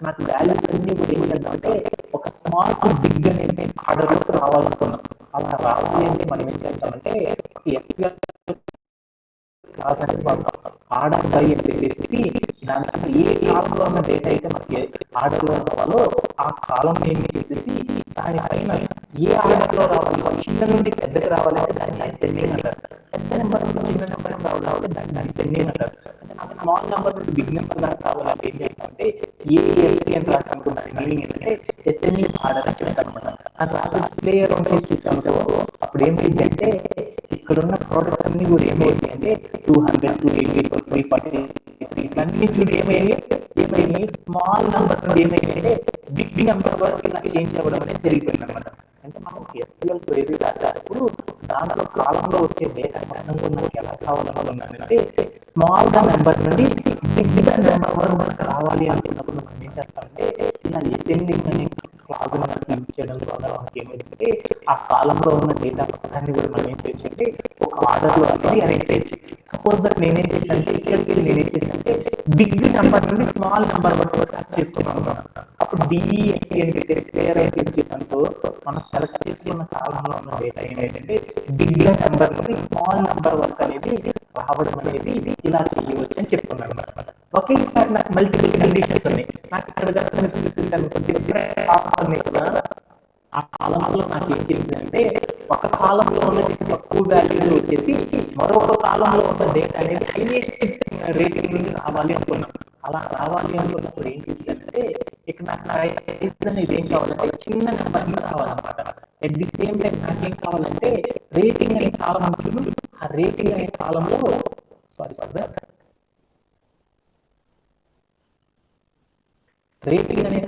నాకు వాల్యూస్ అన్ని కూడా ఏం చేద్దామంటే ఒక స్మాల్ టు బిగ్ అనేది ఆర్డర్లోకి రావాలనుకున్నాం. అలా రావాలి అంటే మనం ఏం చేస్తామంటే ఎస్క్యూఎల్ క్లాస్ అనేది వాడతాం. ఆర్డర్ బై అని పెట్టేసి దానికి ఏ కాలంలో ఉన్న డేటా అయితే మనకి ఆర్డర్లో రావాలో ఆ కాలం ఏం చేసేసి దానిపైన ఏ ఆర్డర్లో రావాలి, చిన్న నుండి పెద్దకి రావాలంటే దాన్ని అసెండింగ్ అంటారు. పెద్ద నెంబర్ నుండి చిన్న నెంబర్ రావాలంటే దాన్ని అసెండింగ్ అంటారు. నాకు స్మాల్ నెంబర్ నుండి బిగ్ నెంబర్ దాకా రావాలంటే ఏం చేస్తామంటే ఏఎస్సి అని రాసి అనుకున్నాను. మీనింగ్ ఏంటంటే అసెండింగ్ ఆర్డర్ అని చెప్తాను అనమాట. అది రాసి ప్లేయర్ చేసి చూసాము. అప్పుడు ఏమైందంటే ఇక్కడున్న ప్రోడక్ట్ అన్ని కూడా ఏమైంది అంటే 200, 280, 340 ఇట్లన్నీ చూడు ఏమైంది స్మాల్ నెంబర్ నుండి ఏమైందంటే బిగ్ నెంబర్ వరకు ఇలా చేంజ్ అవ్వడం అనేది జరిగిపోయింది అనమాట. అంటే మనం ఎస్క్యూఎల్ క్వెరీ రాసేటప్పుడు దాంట్లో కాలంలో వచ్చే డేటా మనకు మనకి ఎలా కావాలనుకున్నానంటే స్మాల్ గా నెంబర్ నుండి బిగ్ నెంబర్ వరకు మనకు రావాలి అనుకున్నప్పుడు మనం ఏం చేస్తామంటే ఇలా ఎసెండింగ్ అనే క్లాజ్ మనకి యూజ్ చేయడం ద్వారా మనకి ఏమైందంటే ఆ కాలంలో ఉన్న డేటా మొత్తాన్ని కూడా మనం ఏం చేయొచ్చు అంటే ఒక ఆర్డర్ లో అనేది అరేంజ్ చేయొచ్చు. సపోజ్ దట్ నేనేం చేశానంటే ఇక్కడికి నేనేం చేశానంటే బిగ్ నెంబర్ నుండి స్మాల్ నెంబర్ వరకు సెలెక్ట్ చేసుకున్నాను. అప్పుడు డిఈఎస్సి అని చెప్పేసి క్లియర్ అయితే చేశాను. సో మనం సెలెక్ట్ చేసుకున్న కాలంలో ఉన్న డేటా ఏమైందంటే బిగ్ నెంబర్ నుండి స్మాల్ నెంబర్ వరకు అనేది రావడం అనేది ఇలా చేయవచ్చు అని చెప్తున్నాను అనమాట. ఒకేసారి నాకు మల్టిపుల్ కండిషన్స్ ఉన్నాయి. నాకు ఇక్కడ కదా ఆ కాలంలో నాకు ఏం చేసిందంటే ఒక కాలంలో ఉన్నది తక్కువ వాల్యూలో వచ్చేసి మరొక కాలంలో ఉన్న డేటా అనేది హైయెస్ట్ రేటింగ్ నుండి రావాలి అనుకున్నాం. అలా రావాలి అనుకున్నప్పుడు ఏం చేశానంటే ఇక్కడ నాకు ప్రైస్ అనేది ఏం కావాలంటే చిన్న నెంబర్ మీద రావాలన్నమాట. అట్ ది సేమ్ టైం నాకేం కావాలంటే రేటింగ్ అనే కాలం ఉంటుంది. ఆ రేటింగ్ అనే కాలంలో రేటింగ్ అనే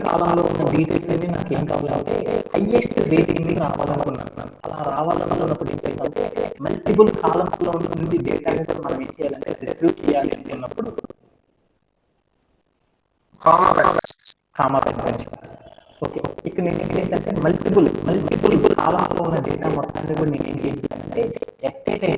కాలంలో ఉన్న డీటెయిల్స్ అన్ని నాకు ఏం కావాలంటే హైయెస్ట్ రేటింగ్ రావాలనుకున్నాను. అలా రావాలనుకున్నప్పుడు ఏం చేయాలంటే మల్టిపుల్ కాలమ్స్ లో ఉంటుంది డేటా అనేది మనం ఏం చేయాలంటే రిట్రీవ్ చేయాలి అనుకున్నప్పుడు కామా పెట్టండి. ఓకే, ఇక్కడ నేను ఏం చేశానంటే మల్టిపుల్ కాలంలో ఉన్న డేటా మొత్తాన్ని కూడా నేను ఏం చేశానంటే ఎట్టేటే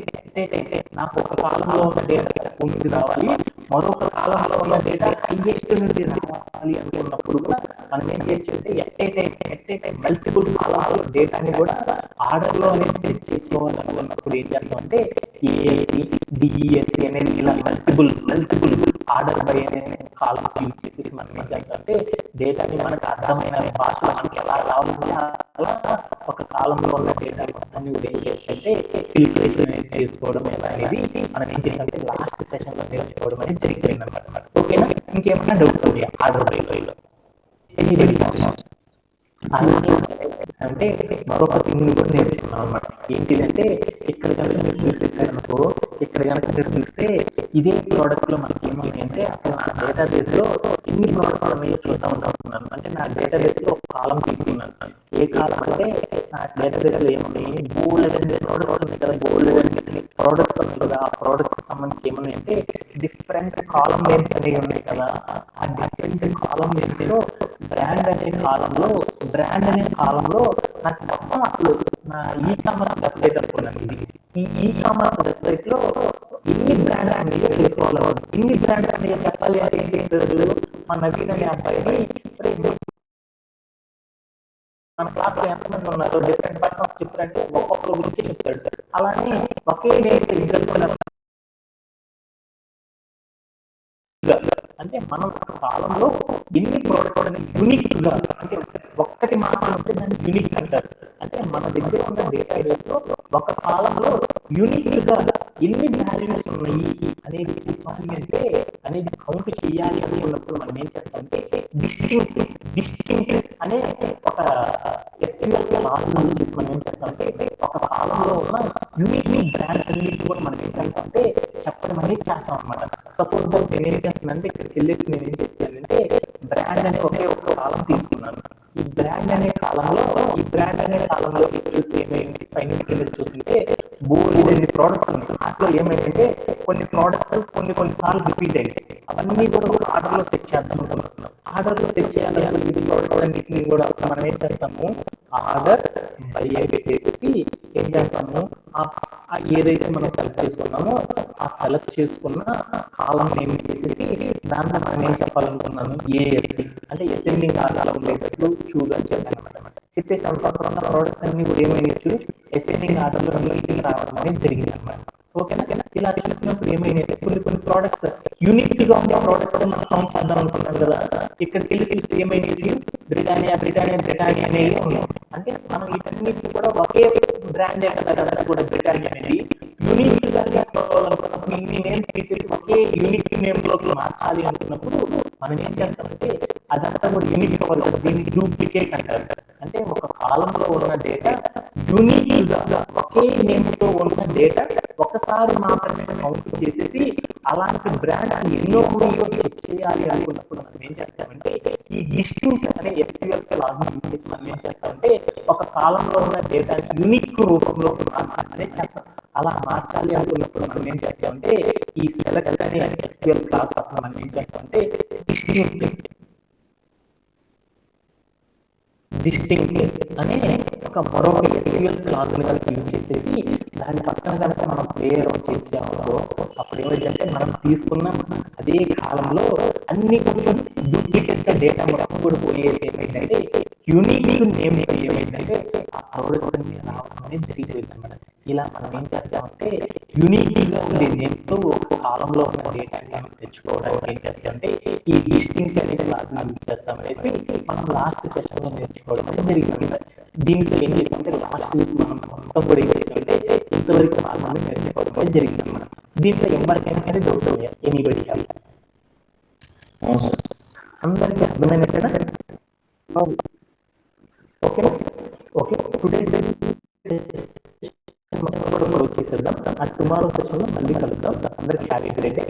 నాకు ఒక కాలంలో ఉన్న డేటా ముందు రావాలి, మరొక కాలంలో ఉన్న డేటా హైయెస్ట్ నుండి రావాలి అనుకున్నప్పుడు కూడా మనం ఏం చేయొచ్చు అంటే ఎట్టేటే మల్టిపుల్ కాలంలో డేటాని కూడా ఆర్డర్ లో అనేది సెట్ చేసుకోవాలి అనుకున్నప్పుడు ఏం చేస్తామంటే ఏఎస్సి డిఈఎస్సి అనేది ఇలా మల్టిపుల్ ఆర్డర్ బై అనే కాలమ్స్ యూజ్ చేసి మనం ఏం చేస్తామంటే డేటాని మనకు అర్థమైన భాషలో మనకి ఎలా రావాలి అలా ఒక కాలంలో ఉన్న డేటా మొత్తాన్ని కూడా ఏం చేయొచ్చంటే ఫిల్టరేషన్ అనేది చేసుకోవడం ఎలా అనేది మనం ఏం చేయాలంటే లాస్ట్ సెషన్ లో నేర్చుకోవడం అనేది జరిగిపోయింది అనమాట. ఓకేనా? ఇంకేమైనా డౌట్స్ ఉన్నాయా ఆర్డర్ బైలో? అంటే మరొక థింగ్ కూడా నేర్చుకున్నాం అనమాట. ఏంటిదంటే ఇక్కడ కనుక మీరు చూసేసారనుకో, ఇక్కడ కనుక మీరు చూస్తే ఇదే ప్రోడక్ట్ లో మనకి ఏమవుతుంది అంటే అసలు నా డేటాబేస్ లో ఎన్ని ప్రోడక్ట్స్ ఉన్నాయో చూద్దాం అనుకుంటున్నాను. అంటే నా డేటాబేస్ లో ఒక కాలం తీసుకున్నాను. ఏ కాలం అంటే నా డేటాబేస్ లో ఏమున్నాయి, బోల్డ్ అనే ప్రోడక్ట్స్ ఉన్నాయి కదా, బోల్డ్ అనే ప్రోడక్ట్స్ ఉన్నాయి కదా. ఆ ప్రోడక్ట్స్ సంబంధించి ఏమున్నాయి అంటే డిఫరెంట్ కాలం నేమ్స్ అనేవి ఉన్నాయి కదా. ఆ డిఫరెంట్ కాలం నేమ్స్ లో బ్రాండ్ అనే కాలంలో నాకు మొత్తం అసలు నా ఈకామర్స్ వెబ్సైట్ అనుకున్నాను. ఈ ఈకామర్స్ వెబ్సైట్ లో ఎన్ని బ్రాండ్స్ ఉన్నాయో తెలుసుకోవాలి. ఎన్ని బ్రాండ్స్ ఉన్నాయో చెప్పాలి అంటే ఏం చేస్తారు, మన నవీన్ అనే అబ్బాయిని మన క్లాస్ లో ఎంతమంది ఉన్నారు డిఫరెంట్ పర్సన్స్ చెప్తారంటే ఒక్కొక్కరి గురించి చెప్తాడు. అలానే ఒకే డేట్ ఇద్దరు అంటే మనం ఒక కాలంలో ఎన్ని ప్రోడక్ట్ అనేది యూనిక్ గా, అంటే ఒక్కటి మాత్రం ఉంటే దాన్ని యూనిక్ అంటారు. అంటే మన దగ్గర ఉన్న డేటాబేస్ లో ఒక కాలంలో యూనిక్ గా ఎన్ని వాల్యూస్ ఉన్నాయి అనేది చెప్పాలి అంటే అనేది కౌంట్ చేయాలి అని ఉన్నప్పుడు మనం ఏం చేస్తామంటే డిస్టింక్ట్ అనే ఒక ఎస్క్యూఎల్ క్లాస్ నుంచి మనం ఏం చేస్తామంటే ఒక కాలంలో ఉన్న యూనిక్ బ్రాండ్ అనేది కూడా మనం ఏం చేస్తామంటే చెప్పడం అనేది చేస్తాం అనమాట. సపోజ్ నేను ఏం చేస్తానంటే ఇక్కడికి వెళ్ళేసి నేను ఏం చేస్తానంటే బ్రాండ్ అనే ఒకే ఒక కాలం తీసుకున్నాను. ఈ బ్రాండ్ అనే కాలంలో చూస్తే ఏమైంది, పైన కింద చూస్తుంటే బోల్డెన్ని ప్రోడక్ట్స్ ఉన్నాయి. దాంట్లో ఏమైందంటే కొన్ని ప్రోడక్ట్స్ కొన్ని సార్లు రిపీట్ అయ్యాయి. అవన్నీ కూడా ఒక ఆర్డర్లో సెట్ చేద్దాం అనుకుంటున్నాం. ఆర్డర్లో సెట్ చేయాలి ఈ ప్రోడక్ట్స్ అన్నింటినీ కూడా మనం ఏం చేస్తాము, ఆర్డర్ బై పెట్టేసి ఏం చేస్తాము, ఏదైతే మనం సెలెక్ట్ చేసుకున్నామో ఆ సెలెక్ట్ చేసుకున్న కాలం నేమ్ చేసేసి దాంట్లో మనం ఏం చెప్పాలనుకున్నాను, ఏఎస్సి అంటే అసెండింగ్ ఆర్డర్లో ఉండేటట్లు చూడు అని చెప్పాను అనమాట. చెప్పేసి అనుకున్న ప్రోడక్ట్స్ అన్ని కూడా ఏమైనా చూడు అసెండింగ్ ఆర్డర్లో రావడం అనేది జరిగింది అనమాట. ఓకేనా? ఇలా చూసినప్పుడు ఏమైనా కొన్ని ప్రోడక్ట్స్ యూనిక్ గా ఉండే ప్రోడక్ట్స్ మనం కౌంట్ చేద్దాం అనుకున్నాం కదా. ఇక్కడికి వెళ్ళి చూస్తే ఏమైంది, బ్రిటానియా అనేది ఉంది. అంటే మనం వీటన్నిటిని కూడా ఒకే బ్రాండ్ కదా కూడా బ్రిటానియా అనేది యూనిక్ గా తీసుకోవాలనుకున్నప్పుడు ఇన్ని నేమ్స్ తీసేసి ఒకే యూనిక్ నేమ్ లోకి మార్చాలి అనుకున్నప్పుడు మనం ఏం చేస్తామంటే అదంతా కూడా యూనిక్ అవ్వాలి కదా, దీన్ని డూప్లికేట్ అంటారు. అంటే ఒక కాలంలో ఉన్న డేటా యూనిక్ గా ఒకే నేమ్ తో ఉన్న డేటా ఒకసారి మాత్రమే కౌంట్ చేసేసి అలాంటి బ్రాండ్ ఎన్నో చెక్ చేయాలి అనుకున్నప్పుడు మనం ఏం చేస్తామంటే ఈ డిస్టింక్ట్ అనే SQL క్లాజ్ యూజ్ చేసి మనం ఏం చేస్తామంటే ఒక కాలంలో ఉన్న డేటాని యూనిక్ రూపంలో మార్చాలని చేస్తాం. అలా మార్చాలి అనుకున్నప్పుడు మనం ఏం చేస్తామంటే ఈ సెలెక్ట్ అనే SQL క్లాస్ పక్కన మనం ఏం చేస్తామంటే డిస్టింక్ట్ అనే ఒక మరొక SQL క్లాస్ ని కనుక యూజ్ చేసేసి దాని పక్కన కనుక మనం ప్లేయర్ చేసామో అప్పుడు ఏమైందంటే మనం తీసుకున్న అదే కాలంలో అన్ని కొంచెం డూప్లికేట్ గా డేటా మొత్తం కూడా పోయేసి ఏమైందంటే యూనిక్ నేమ్ ఏమైందంటే ఆ ప్రోడక్ట్ రావడం అనేది జరిగిపోయింది అనమాట. ఇలా మనం ఏం చేస్తామంటే యూనిక్ గా ఉండే నేమ్ తో ఒక కాలంలో ఉన్న డేటాని మనం తెచ్చుకోవడానికి ఏం చేస్తామంటే ఈ డిస్టింక్ట్ అనే క్లాస్ ని యూజ్ చేస్తామనేసి మనం లాస్ట్ సెషన్ లో నేర్చుకోవడం అనేది జరిగింది. దీంట్లో ఏం చేస్తామంటే లాస్ట్ వీక్ మనం మొత్తం కూడా ఏం చేస్తామంటే ఇంతవరకు మాత్రమే నేర్చుకోవడం అనేది జరిగింది అనమాట. దీంట్లో ఎవరికైనా సరే డౌట్ అయ్యా ఎనీబడి అందరికీ అర్థమైనట్టు కదా? ఓకే ఓకే టుడే వచ్చేసేద్దాం. ఆ టుమారో సెషన్ లో మళ్ళీ కలుద్దాం. అందరికి హ్యాపీ గ్రేట్ డే.